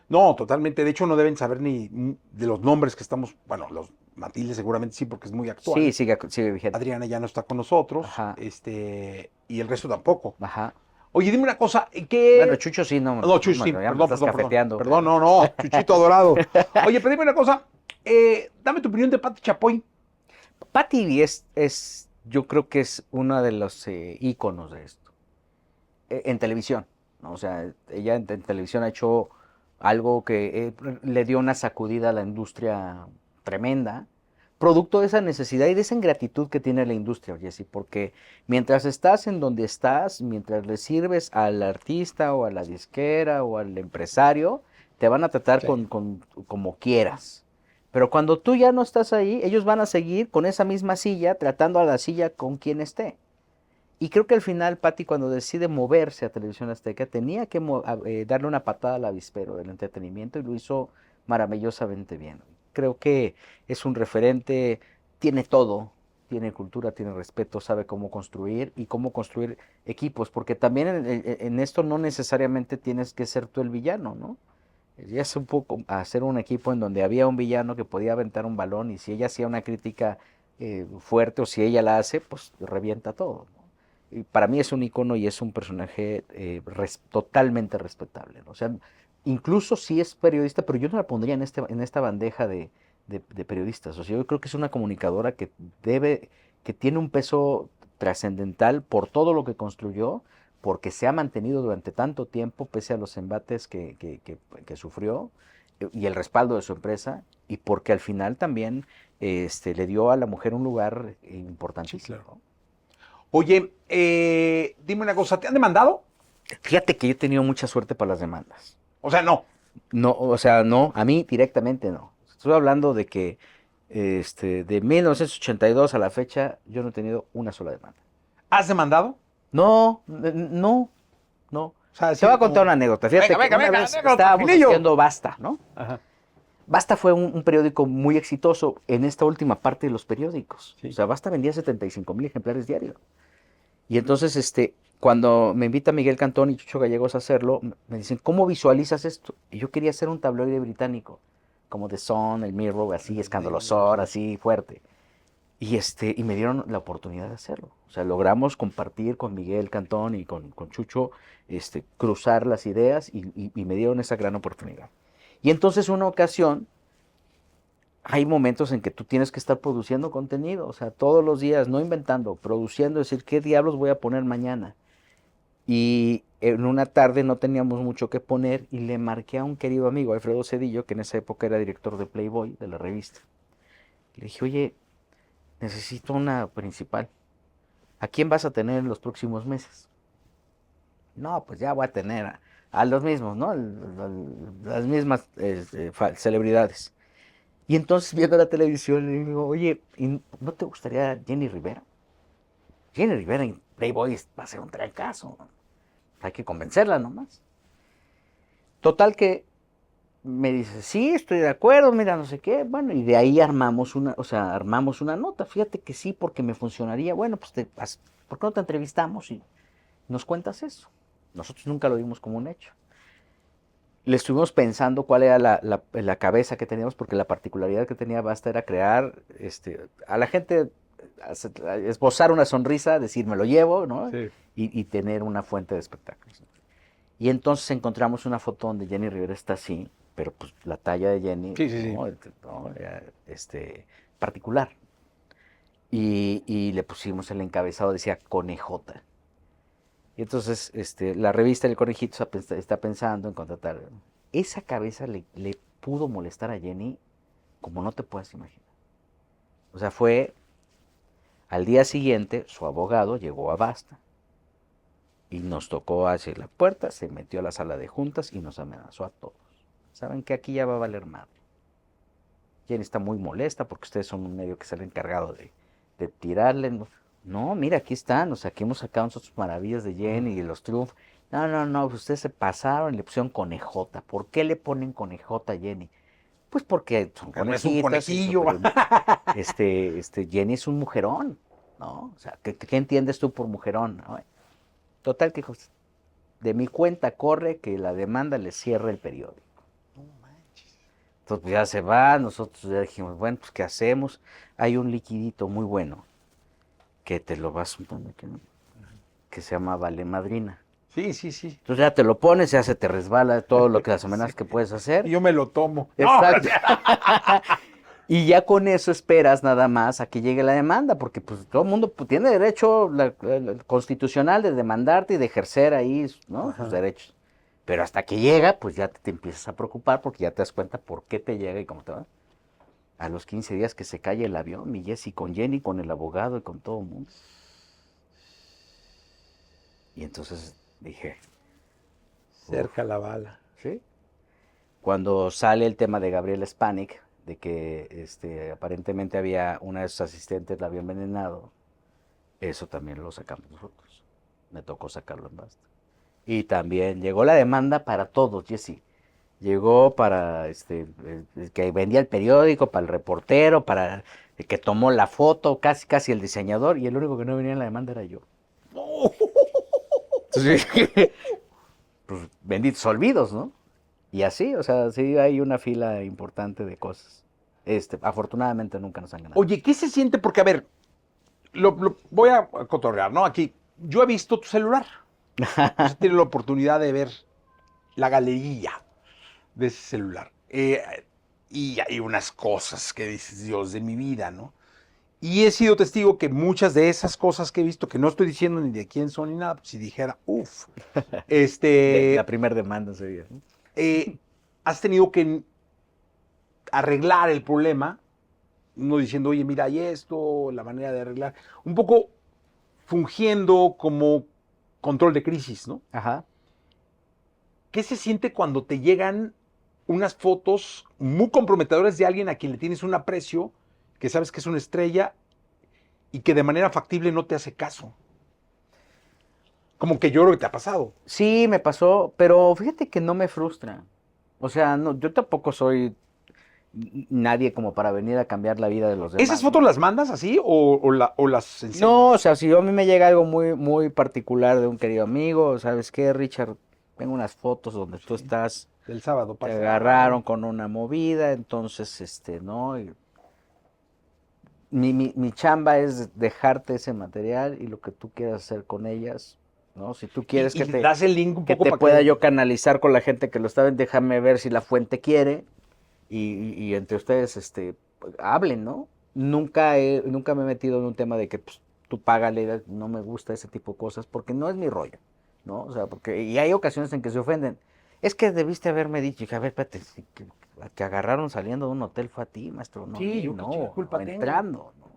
A: No, totalmente. De hecho, no deben saber ni de los nombres que estamos. Bueno, los Matilde seguramente sí, porque es muy actual.
B: Sí, sigue vigente.
A: Adriana ya no está con nosotros.
B: Ajá.
A: Y el resto tampoco.
B: Ajá.
A: Oye, dime una cosa, ¿qué?
B: Bueno, Chucho sí, no.
A: No, Chucho, sí,
B: ya me
A: perdón,
B: estás
A: perdón.
B: cafeteando.
A: Perdón, no, Chuchito adorado. Oye, pero dime una cosa, dame tu opinión de Pati Chapoy.
B: Pati yo creo que es uno de los íconos de esto. En televisión, ¿no? O sea, ella en televisión ha hecho algo que le dio una sacudida a la industria tremenda, producto de esa necesidad y de esa ingratitud que tiene la industria, Jessy, porque mientras estás en donde estás, mientras le sirves al artista o a la disquera o al empresario, te van a tratar
A: Sí.
B: como quieras. Pero cuando tú ya no estás ahí, ellos van a seguir con esa misma silla, tratando a la silla con quien esté. Y creo que al final, Pati, cuando decide moverse a Televisión Azteca, tenía que darle una patada al avispero del entretenimiento y lo hizo maravillosamente bien. Creo que es un referente, tiene todo, tiene cultura, tiene respeto, sabe cómo construir y cómo construir equipos, porque también en esto no necesariamente tienes que ser tú el villano, ¿no? Ya es un poco hacer un equipo en donde había un villano que podía aventar un balón y si ella hacía una crítica fuerte o si ella la hace, pues revienta todo, ¿no? Y para mí es un icono y es un personaje totalmente respetable, ¿no? O sea, incluso si es periodista, pero yo no la pondría en esta bandeja de periodistas. O sea, yo creo que es una comunicadora que tiene un peso trascendental por todo lo que construyó, porque se ha mantenido durante tanto tiempo, pese a los embates que sufrió, y el respaldo de su empresa, y porque al final también le dio a la mujer un lugar importantísimo.
A: Sí, claro. Oye, dime una cosa, ¿te han demandado?
B: Fíjate que yo he tenido mucha suerte para las demandas.
A: O sea, no.
B: No, o sea, no, a mí directamente no. Estoy hablando de que de 1982 a la fecha yo no he tenido una sola demanda.
A: ¿Has demandado?
B: No.
A: O sea,
B: Te voy a contar una anécdota. Fíjate
A: Venga,
B: que una
A: venga,
B: vez
A: anécdota,
B: estábamos
A: Gilillo.
B: haciendo Basta, ¿no?
A: Ajá.
B: Basta fue un periódico muy exitoso en esta última parte de los periódicos.
A: Sí.
B: O sea, Basta vendía 75,000 ejemplares diarios. Y entonces, cuando me invita Miguel Cantón y Chucho Gallegos a hacerlo, me dicen, ¿cómo visualizas esto? Y yo quería hacer un tabloide británico, como The Sun, el Mirror, así, escandalosor, así, fuerte. Y me dieron la oportunidad de hacerlo. O sea, logramos compartir con Miguel Cantón y con Chucho, cruzar las ideas y me dieron esa gran oportunidad. Y entonces una ocasión, hay momentos en que tú tienes que estar produciendo contenido, o sea, todos los días, no inventando, produciendo, decir, ¿qué diablos voy a poner mañana? Y en una tarde no teníamos mucho que poner y le marqué a un querido amigo, Alfredo Cedillo, que en esa época era director de Playboy, de la revista. Le dije, oye, necesito una principal. ¿A quién vas a tener en los próximos meses? No, pues ya voy a tener a los mismos, ¿no? Las mismas celebridades. Y entonces viendo la televisión le digo, oye, ¿y no te gustaría Jenny Rivera? Jenny Rivera en Playboy va a ser un trancazo. Hay que convencerla nomás. Total que me dice, sí, estoy de acuerdo, mira, no sé qué. Bueno, y de ahí armamos una nota. Fíjate que sí, porque me funcionaría. Bueno, pues, ¿por qué no te entrevistamos y nos cuentas eso? Nosotros nunca lo vimos como un hecho. Le estuvimos pensando cuál era la cabeza que teníamos, porque la particularidad que tenía Basta era crear, a la gente, esbozar una sonrisa, decir, me lo llevo, ¿no?
A: Sí.
B: Y tener una fuente de espectáculos. Y entonces encontramos una foto donde Jenny Rivera está así, pero pues la talla de Jenny,
A: Sí, sí, sí.
B: ¿no? Era, particular. Y le pusimos el encabezado, decía Conejota. Y entonces la revista El Conejito está pensando en contratar. Esa cabeza le pudo molestar a Jenny como no te puedes imaginar. O sea, fue al día siguiente, su abogado llegó a Basta y nos tocó hacia la puerta, se metió a la sala de juntas y nos amenazó a todos. Saben que aquí ya va a valer madre. Jenny está muy molesta porque ustedes son un medio que se ha encargado de tirarle. No, mira, aquí están, o sea, aquí hemos sacado nosotros maravillas de Jenny y de los triunfos. No, ustedes se pasaron y le pusieron conejota. ¿Por qué le ponen conejota a Jenny? Pues porque son
A: No es un
B: conejitas.
A: conejillo.
B: Jenny es un mujerón, ¿no? O sea, ¿qué entiendes tú por mujerón? ¿No? Total que de mi cuenta corre que la demanda le cierre el periódico.
A: No manches.
B: Entonces pues, ya se va, nosotros ya dijimos, bueno, pues ¿qué hacemos? Hay un liquidito muy bueno que te lo vas que se llama Vale Madrina.
A: Sí, sí, sí.
B: Entonces ya te lo pones, ya se te resbala todo lo que las amenazas que puedes hacer.
A: Y yo me lo tomo.
B: Exacto. Y ya con eso esperas nada más a que llegue la demanda, porque pues todo el mundo tiene derecho constitucional de demandarte y de ejercer ahí, ¿no? Sus derechos. Pero hasta que llega, pues ya te empiezas a preocupar porque ya te das cuenta por qué te llega y cómo te va. A los 15 días que se cae el avión, mi Jessy con Jenny, con el abogado y con todo el mundo. Y entonces dije,
A: Cerca la bala.
B: ¿sí? Cuando sale el tema de Gabriela Spanik, de que aparentemente había una de sus asistentes la había envenenado, eso también lo sacamos nosotros. Me tocó sacarlo en Basta. Y también llegó la demanda para todos, Jessy. Llegó para el que vendía el periódico, para el reportero, para el que tomó la foto, casi el diseñador, y el único que no venía en la demanda era yo. Entonces, pues benditos olvidos, ¿no? Y así, o sea, sí hay una fila importante de cosas. Afortunadamente nunca nos han ganado.
A: Oye, ¿qué se siente? Porque, a ver, lo voy a cotorrear, ¿no? Aquí, yo he visto tu celular. He tenido la oportunidad de ver la galería de ese celular. Y hay unas cosas que dices, Dios de mi vida, ¿no? Y he sido testigo que muchas de esas cosas que he visto, que no estoy diciendo ni de quién son ni nada, pues si dijera, uff,
B: La primera demanda sería, ¿no?
A: has tenido que arreglar el problema, no diciendo, oye, mira, hay esto, la manera de arreglar, un poco fungiendo como control de crisis, ¿no?
B: Ajá.
A: ¿Qué se siente cuando te llegan unas fotos muy comprometedoras de alguien a quien le tienes un aprecio, que sabes que es una estrella y que de manera factible no te hace caso? Como que yo creo que te ha pasado.
B: Sí, me pasó, pero fíjate que no me frustra. O sea, no, yo tampoco soy nadie como para venir a cambiar la vida de los demás.
A: ¿Esas fotos
B: ¿no?
A: las mandas así o las enseñas?
B: No, o sea, si a mí me llega algo muy, muy particular de un querido amigo, ¿sabes qué, Richard? Tengo unas fotos donde tú estás,
A: Del sábado
B: te
A: pasado.
B: agarraron con una movida, entonces, ¿no? Y mi chamba es dejarte ese material y lo que tú quieras hacer con ellas, ¿no? Si tú quieres
A: Y das el link un
B: que
A: poco
B: te
A: para
B: pueda yo canalizar con la gente que lo está viendo, déjame ver si la fuente quiere y entre ustedes, hablen, ¿no? Nunca me he metido en un tema de que pues, tú págale, no me gusta ese tipo de cosas, porque no es mi rollo, ¿no? O sea, y hay ocasiones en que se ofenden. Es que debiste haberme dicho, a ver, espérate, si que agarraron saliendo de un hotel fue a ti, maestro, no, a
A: Sí,
B: mí,
A: yo qué
B: no,
A: chinga culpa
B: o
A: tengo.
B: entrando, ¿no?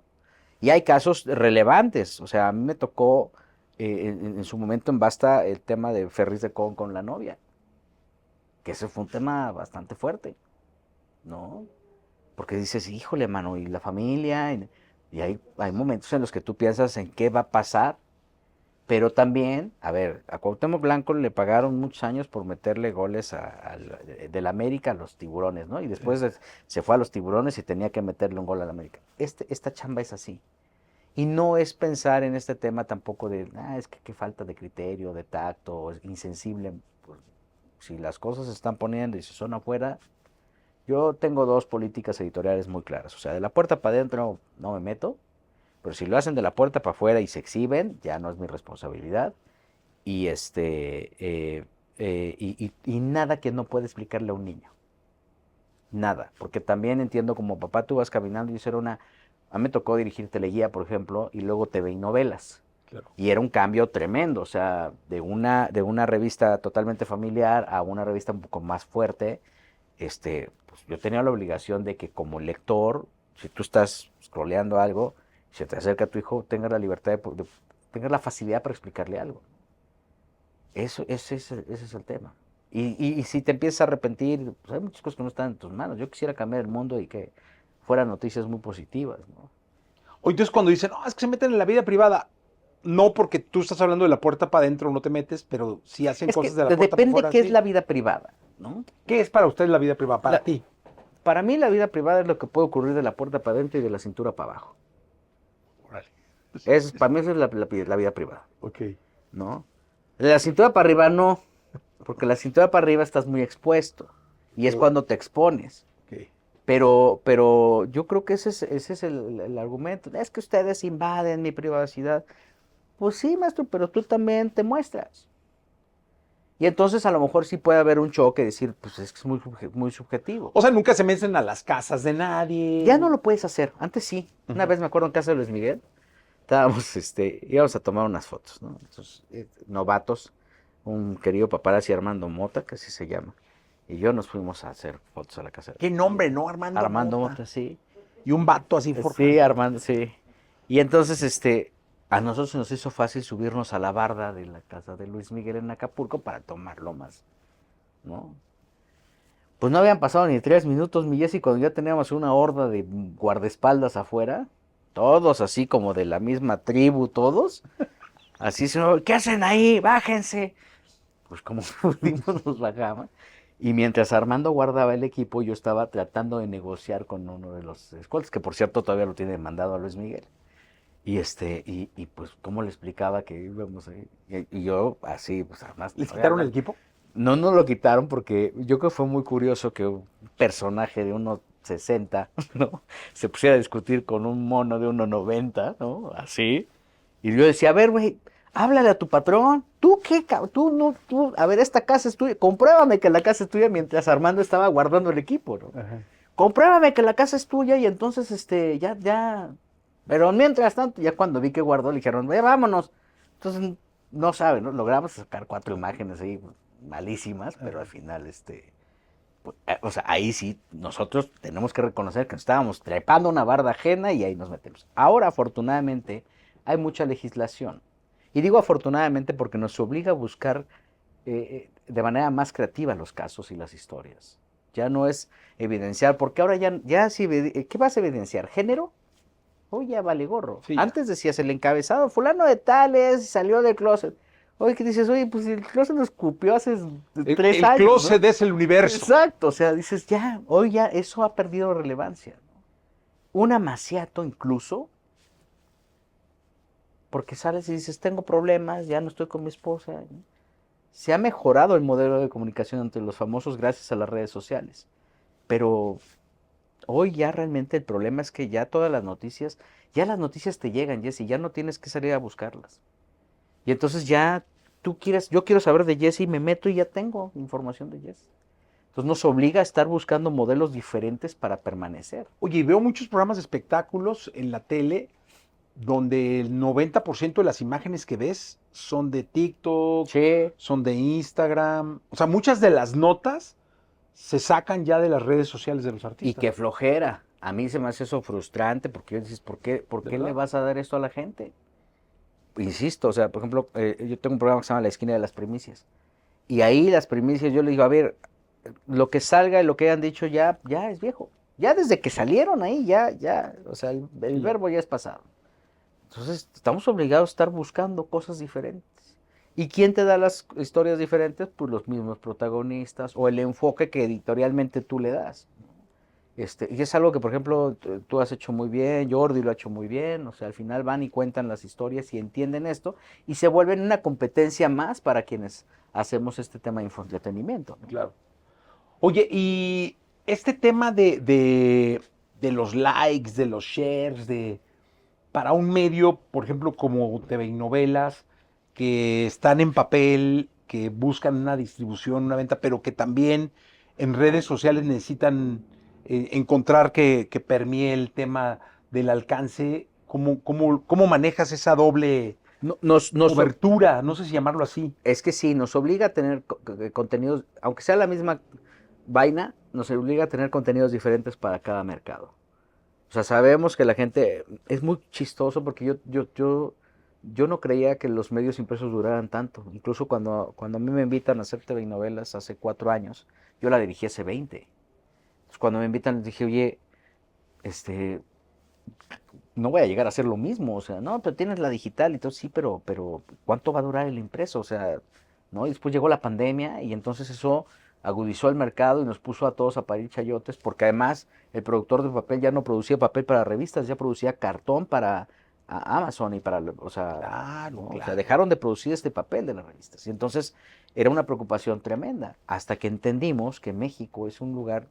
B: Y hay casos relevantes, o sea, a mí me tocó en su momento en Basta el tema de Ferris de con la novia, que ese fue un tema bastante fuerte, ¿no? Porque dices, híjole, mano, y la familia, y hay momentos en los que tú piensas en qué va a pasar, pero también, a ver, a Cuauhtémoc Blanco le pagaron muchos años por meterle goles del América a los Tiburones, ¿no? Y después se fue a los Tiburones y tenía que meterle un gol al América. Esta chamba es así. Y no es pensar en este tema tampoco de, es que qué falta de criterio, de tacto, es insensible. Pues, si las cosas se están poniendo y si son afuera, yo tengo dos políticas editoriales muy claras. O sea, de la puerta para adentro no me meto, pero si lo hacen de la puerta para afuera y se exhiben, ya no es mi responsabilidad. Y y nada que no pueda explicarle a un niño. Nada. Porque también entiendo como papá tú vas caminando y eso era una. A mí me tocó dirigir Teleguía, por ejemplo, y luego TV y novelas.
A: Claro.
B: Y era un cambio tremendo, o sea, de una revista totalmente familiar a una revista un poco más fuerte. Pues yo tenía la obligación de que como lector, si tú estás scrolleando algo, se te acerca a tu hijo, tengas la libertad tengas la facilidad para explicarle algo. Ese es el tema. Y si te empiezas a arrepentir, pues hay muchas cosas que no están en tus manos. Yo quisiera cambiar el mundo y que fueran noticias muy positivas, ¿no?
A: O entonces cuando dicen, no, es que se meten en la vida privada, no porque tú estás hablando de la puerta para adentro no te metes, pero sí hacen
B: Es que
A: cosas de la puerta para
B: depende
A: afuera.
B: qué es
A: Sí.
B: la vida privada, ¿no?
A: ¿Qué es para usted la vida privada? Para
B: La-
A: ti.
B: Para mí la vida privada es lo que puede ocurrir de la puerta para adentro y de la cintura para abajo.
A: Órale.
B: Para mí eso es la vida privada,
A: Ok.
B: ¿no? De la cintura para arriba no, porque la cintura para arriba estás muy expuesto y es cuando te expones.
A: Ok.
B: Pero yo creo que ese es el argumento. Es que ustedes invaden mi privacidad. Pues sí, maestro, pero tú también te muestras. Y entonces a lo mejor sí puede haber un choque, decir, pues es que es muy subjetivo.
A: O sea, nunca se meten a las casas de nadie.
B: Ya no lo puedes hacer, antes sí. Una
A: Ujú.
B: vez me acuerdo en casa de Luis Miguel, íbamos a tomar unas fotos, ¿no? Entonces, novatos, un querido paparazzi Armando Mota, que así se llama, y yo nos fuimos a hacer fotos a la casa de
A: Qué
B: Luis
A: nombre,
B: Miguel.
A: ¿no? Armando
B: Armando
A: Mota.
B: Mota, sí.
A: Y un vato así forjado.
B: Sí, Armando, sí. Y entonces, a nosotros se nos hizo fácil subirnos a la barda de la casa de Luis Miguel en Acapulco para tomarlo más, ¿no? Pues no habían pasado ni 3 minutos, mi Jessy, cuando ya teníamos una horda de guardaespaldas afuera, todos así como de la misma tribu, todos, así, ¿qué hacen ahí? Bájense. Pues como pudimos nos bajamos. Y mientras Armando guardaba el equipo, yo estaba tratando de negociar con uno de los escoltas, que por cierto todavía lo tiene mandado a Luis Miguel. Y pues, ¿cómo le explicaba que íbamos ahí? Y yo, así, pues además.
A: ¿Les quitaron el equipo?
B: No nos lo quitaron porque yo creo que fue muy curioso que un personaje de 1,60, ¿no? Se pusiera a discutir con un mono de 1,90, ¿no? Así. Y yo decía, a ver, güey, háblale a tu patrón. ¿Tú qué? Tú no, a ver, esta casa es tuya. Compruébame que la casa es tuya mientras Armando estaba guardando el equipo, ¿no?
A: Ajá.
B: Compruébame que la casa es tuya y entonces, ya. Pero mientras tanto, ya cuando vi que guardó, le dijeron, vámonos. Entonces, no sabe, ¿no? Logramos sacar 4 imágenes ahí malísimas, pero al final, pues, o sea, ahí sí, nosotros tenemos que reconocer que nos estábamos trepando una barda ajena y ahí nos metemos. Ahora, afortunadamente, hay mucha legislación. Y digo afortunadamente porque nos obliga a buscar de manera más creativa los casos y las historias. Ya no es evidenciar, porque ahora ya si, ¿qué vas a evidenciar? ¿Género? Hoy ya vale gorro.
A: Sí, ya.
B: Antes decías el encabezado, fulano de tales, salió del closet. Oye, ¿qué dices? Oye, pues el closet lo escupió hace
A: El,
B: 3
A: el
B: años,
A: closet
B: ¿no?
A: es el universo.
B: Exacto, o sea, dices, ya, hoy ya eso ha perdido relevancia, ¿no? Un amaciato incluso, porque sales y dices, tengo problemas, ya no estoy con mi esposa, ¿no? Se ha mejorado el modelo de comunicación entre los famosos gracias a las redes sociales, pero hoy ya realmente el problema es que ya las noticias te llegan, Jesse, ya no tienes que salir a buscarlas. Y entonces ya yo quiero saber de Jesse y me meto y ya tengo información de Jesse. Entonces nos obliga a estar buscando modelos diferentes para permanecer.
A: Oye, y veo muchos programas de espectáculos en la tele donde el 90% de las imágenes que ves son de TikTok,
B: Sí.
A: son de Instagram. O sea, muchas de las notas se sacan ya de las redes sociales de los
B: Y
A: artistas.
B: qué flojera. A mí se me hace eso frustrante porque yo dices, ¿por
A: ¿De
B: qué le
A: verdad?
B: vas a dar esto a la gente? Insisto, o sea, por ejemplo, yo tengo un programa que se llama La Esquina de las Primicias. Y ahí las primicias, yo le digo, a ver, lo que salga y lo que hayan dicho ya es viejo. Ya desde que salieron ahí, o sea, el
A: Sí, ya.
B: verbo ya es pasado. Entonces, estamos obligados a estar buscando cosas diferentes. ¿Y quién te da las historias diferentes? Pues los mismos protagonistas o el enfoque que editorialmente tú le das. Y es algo que, por ejemplo, tú has hecho muy bien, Jordi lo ha hecho muy bien, o sea, al final van y cuentan las historias y entienden esto y se vuelven una competencia más para quienes hacemos este tema de entretenimiento, ¿no?
A: Claro. Oye, y este tema de los likes, de los shares, para un medio, por ejemplo, como TV y novelas, que están en papel, que buscan una distribución, una venta, pero que también en redes sociales necesitan encontrar que permee el tema del alcance. ¿Cómo manejas esa doble
B: No- Nos, nos,
A: cobertura? No sé si llamarlo así.
B: es que sí, nos obliga a tener contenidos, aunque sea la misma vaina, nos obliga a tener contenidos diferentes para cada mercado. O sea, sabemos que la gente es muy chistoso porque yo no creía que los medios impresos duraran tanto. Incluso cuando a mí me invitan a hacer TV y novelas hace 4 años, yo la dirigí hace 20. Entonces, cuando me invitan, les dije, oye, este, no voy a llegar a hacer lo mismo. O sea, no, pero tienes la digital y todo, sí, pero ¿cuánto va a durar el impreso? O sea, ¿no? Y después llegó la pandemia y entonces eso agudizó el mercado y nos puso a todos a parir chayotes, porque además el productor de papel ya no producía papel para revistas, ya producía cartón para Amazon y para, o sea,
A: Claro,
B: ¿no? O sea,
A: claro.
B: dejaron de producir este papel de las revistas. Y entonces era una preocupación tremenda, hasta que entendimos que México es un lugar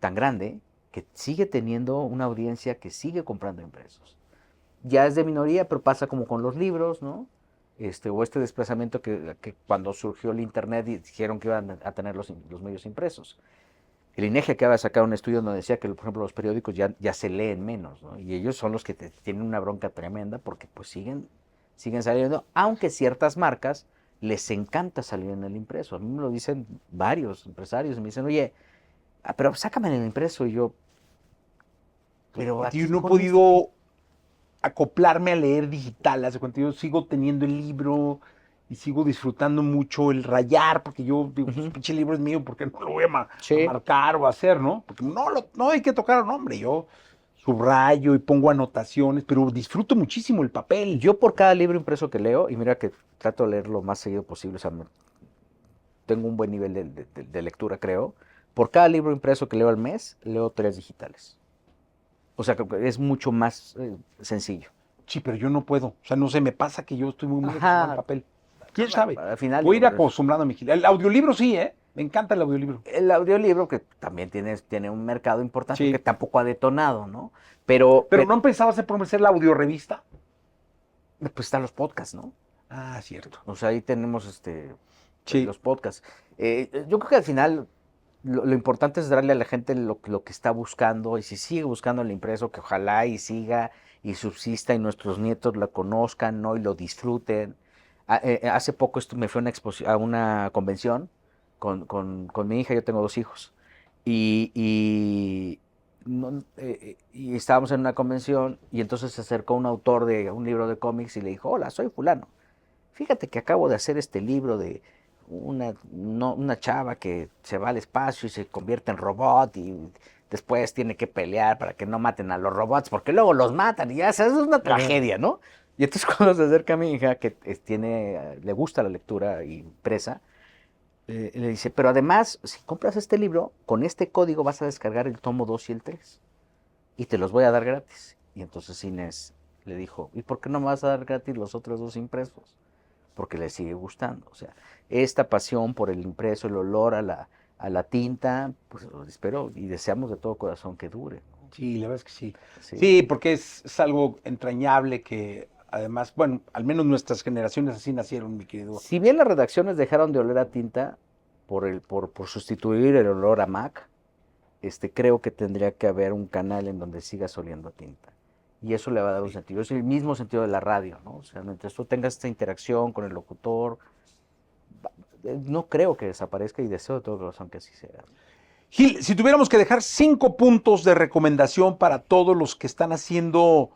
B: tan grande que sigue teniendo una audiencia que sigue comprando impresos. Ya es de minoría, pero pasa como con los libros, ¿no? O este desplazamiento que cuando surgió el Internet dijeron que iban a tener los medios impresos. El INEGI acaba de sacar un estudio donde decía que, por ejemplo, los periódicos ya se leen menos, ¿no? Y ellos son los que tienen una bronca tremenda porque pues siguen saliendo, aunque ciertas marcas les encanta salir en el impreso. A mí me lo dicen varios empresarios, me dicen, oye, pero sácame en el impreso. Y yo, pero
A: Yo
B: aquí
A: no he
B: con esto que...
A: podido acoplarme a leer digital. Hace cuenta, yo sigo teniendo el libro y sigo disfrutando mucho el rayar, porque yo digo, pues
B: Ujú.
A: pinche libro es mío, porque no lo voy a
B: Sí.
A: marcar o a hacer, ¿no? Porque no hay que tocar, no, hombre, yo subrayo y pongo anotaciones, pero disfruto muchísimo el papel.
B: Yo por cada libro impreso que leo, y mira que trato de leer lo más seguido posible, o sea, tengo un buen nivel de lectura, creo. Por cada libro impreso que leo al mes, leo 3 digitales. O sea, que es mucho más sencillo.
A: Sí, pero yo no puedo. O sea, no sé, me pasa que yo estoy muy acostumbrado al
B: Ajá.
A: papel. ¿Quién sabe?
B: Al final,
A: Voy a
B: digo,
A: ir acostumbrando a mi gil. El audiolibro sí, ¿eh? Me encanta el audiolibro.
B: el audiolibro, que también tiene un mercado importante, que
A: Sí.
B: tampoco ha detonado, ¿no? Pero,
A: Pero ¿no han pensado hacer por ser la audiorevista?
B: pues están los podcasts, ¿no?
A: Ah, cierto.
B: O sea, ahí tenemos
A: Sí.
B: los podcasts. Yo creo que al final lo importante es darle a la gente lo que está buscando, y si sigue buscando el impreso, que ojalá y siga y subsista y nuestros nietos la conozcan, ¿no? Y lo disfruten. Hace poco me fui a una convención con mi hija. Yo tengo 2 hijos. Y, y estábamos en una convención y entonces se acercó un autor de un libro de cómics y le dijo, hola, soy fulano. Fíjate que acabo de hacer este libro de una chava que se va al espacio y se convierte en robot y después tiene que pelear para que no maten a los robots, porque luego los matan y ya, ¿sabes? Es una tragedia, ¿no? Y entonces cuando se acerca a mi hija, que le gusta la lectura impresa, le dice, pero además, si compras este libro, con este código vas a descargar el tomo 2 y el 3 y te los voy a dar gratis. Y entonces Inés le dijo, ¿y por qué no me vas a dar gratis los otros 2 impresos? Porque le sigue gustando. O sea, esta pasión por el impreso, el olor a la tinta, pues espero y deseamos de todo corazón que dure.
A: Sí, la verdad es que sí.
B: Sí.
A: Sí, porque es algo entrañable que además, bueno, al menos nuestras generaciones así nacieron, mi querido.
B: Si bien las redacciones dejaron de oler a tinta por sustituir el olor a Mac, creo que tendría que haber un canal en donde sigas oliendo a tinta. Y eso le va a dar un sentido. Es el mismo sentido de la radio, ¿no? O sea, mientras tú tengas esta interacción con el locutor, no creo que desaparezca y deseo de todo corazón que así sea.
A: Gil, si tuviéramos que dejar 5 puntos de recomendación para todos los que están haciendo,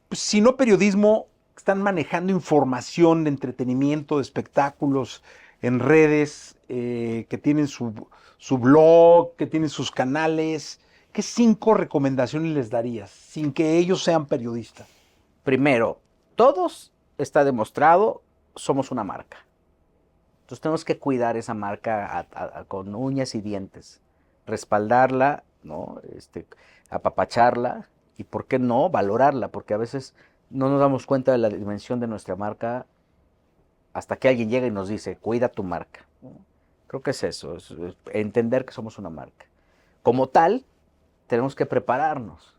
A: pues, si no periodismo, están manejando información de entretenimiento, de espectáculos en redes, que tienen su blog, que tienen sus canales, ¿qué 5 recomendaciones les darías sin que ellos sean periodistas?
B: Primero, todos, está demostrado, somos una marca. Entonces tenemos que cuidar esa marca con uñas y dientes, respaldarla, ¿no? Apapacharla y, ¿por qué no?, valorarla, porque a veces no nos damos cuenta de la dimensión de nuestra marca hasta que alguien llega y nos dice, cuida tu marca, ¿no? Creo que es eso, es entender que somos una marca. Como tal, tenemos que prepararnos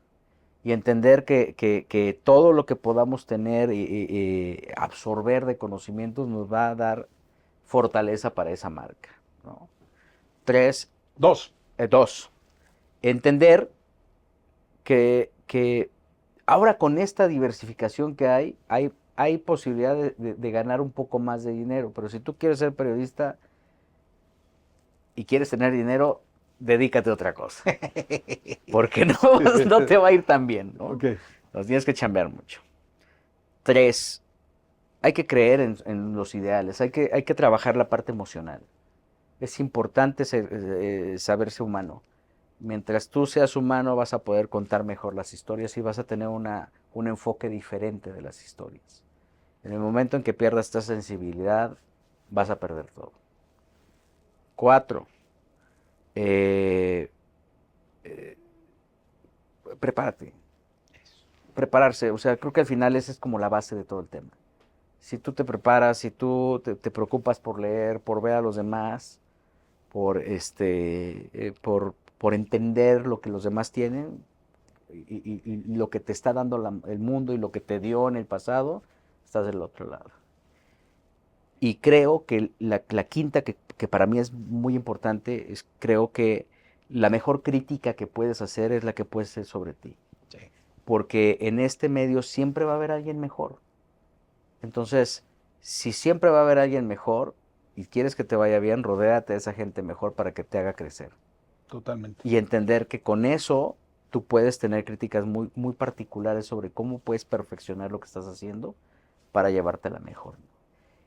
B: y entender que todo lo que podamos tener y absorber de conocimientos nos va a dar fortaleza para esa marca, ¿no? 3,
A: 2.
B: 2, entender que ahora con esta diversificación que hay posibilidad de ganar un poco más de dinero, pero si tú quieres ser periodista y quieres tener dinero, dedícate a otra cosa, porque no te va a ir tan bien, ¿no?
A: Okay.
B: Nos tienes que chambear mucho. 3, hay que creer en los ideales, hay que trabajar la parte emocional. Es importante saberse humano. Mientras tú seas humano vas a poder contar mejor las historias y vas a tener un enfoque diferente de las historias. En el momento en que pierdas esta sensibilidad, vas a perder todo. 4, prepárate. Prepararse, o sea, creo que al final esa es como la base de todo el tema. Si tú te preparas, si tú te preocupas por leer, por ver a los demás, por entender lo que los demás tienen y lo que te está dando el mundo y lo que te dio en el pasado, estás del otro lado. Y creo que la quinta, que para mí es muy importante, creo que la mejor crítica que puedes hacer es la que puedes hacer sobre ti.
A: Sí.
B: Porque en este medio siempre va a haber alguien mejor. Entonces, si siempre va a haber alguien mejor y quieres que te vaya bien, rodéate de esa gente mejor para que te haga crecer.
A: Totalmente.
B: Y entender que con eso tú puedes tener críticas muy, muy particulares sobre cómo puedes perfeccionar lo que estás haciendo para llevártela mejor.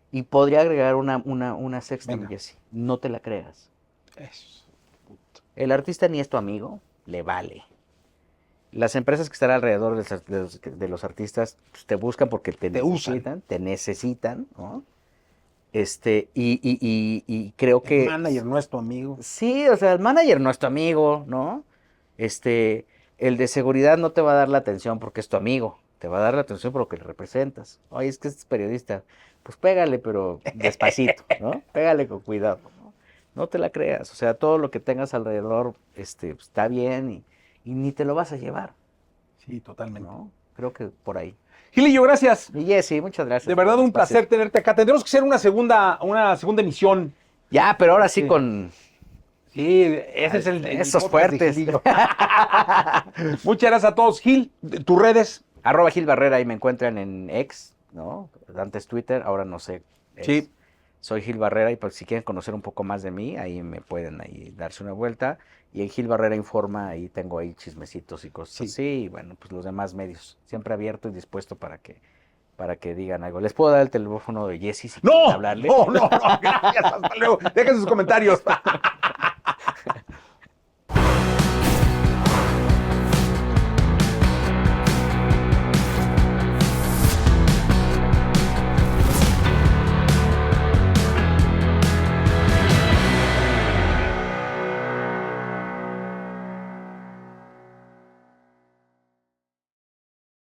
B: Y podría agregar una sexta, Jesse. No te la creas.
A: Eso.
B: El artista ni es tu amigo, le vale. Las empresas que están alrededor de los artistas, pues, te buscan porque te necesitan, te necesitan, ¿no? Y creo que...
A: El manager no es tu amigo.
B: Sí, o sea, el manager no es tu amigo, ¿no? El de seguridad no te va a dar la atención porque es tu amigo, te va a dar la atención por lo que le representas. Oye, es que este es periodista, pues pégale, pero despacito, ¿no? Pégale con cuidado, ¿no? No te la creas, o sea, todo lo que tengas alrededor está bien y ni te lo vas a llevar.
A: Sí, totalmente.
B: ¿No? Creo que por ahí.
A: Gilillo, gracias.
B: Y Jesse, muchas gracias.
A: De verdad, un placer tenerte acá. Tendremos que hacer una segunda emisión.
B: Ya, pero ahora sí con...
A: Sí, ese es
B: esos fuertes.
A: Muchas gracias a todos. Gil, tus redes.
B: @Gil Barrera, ahí me encuentran en X, ¿no? Antes Twitter, ahora no sé.
A: Sí.
B: Soy Gil Barrera y pues si quieren conocer un poco más de mí, ahí me pueden darse una vuelta. Y en Gil Barrera Informa, ahí tengo ahí chismecitos y cosas así. Y bueno, pues los demás medios, siempre abierto y dispuesto para que digan algo. ¿Les puedo dar el teléfono de Jesse si quieren hablarle?
A: No, gracias, hasta luego. Dejen sus comentarios.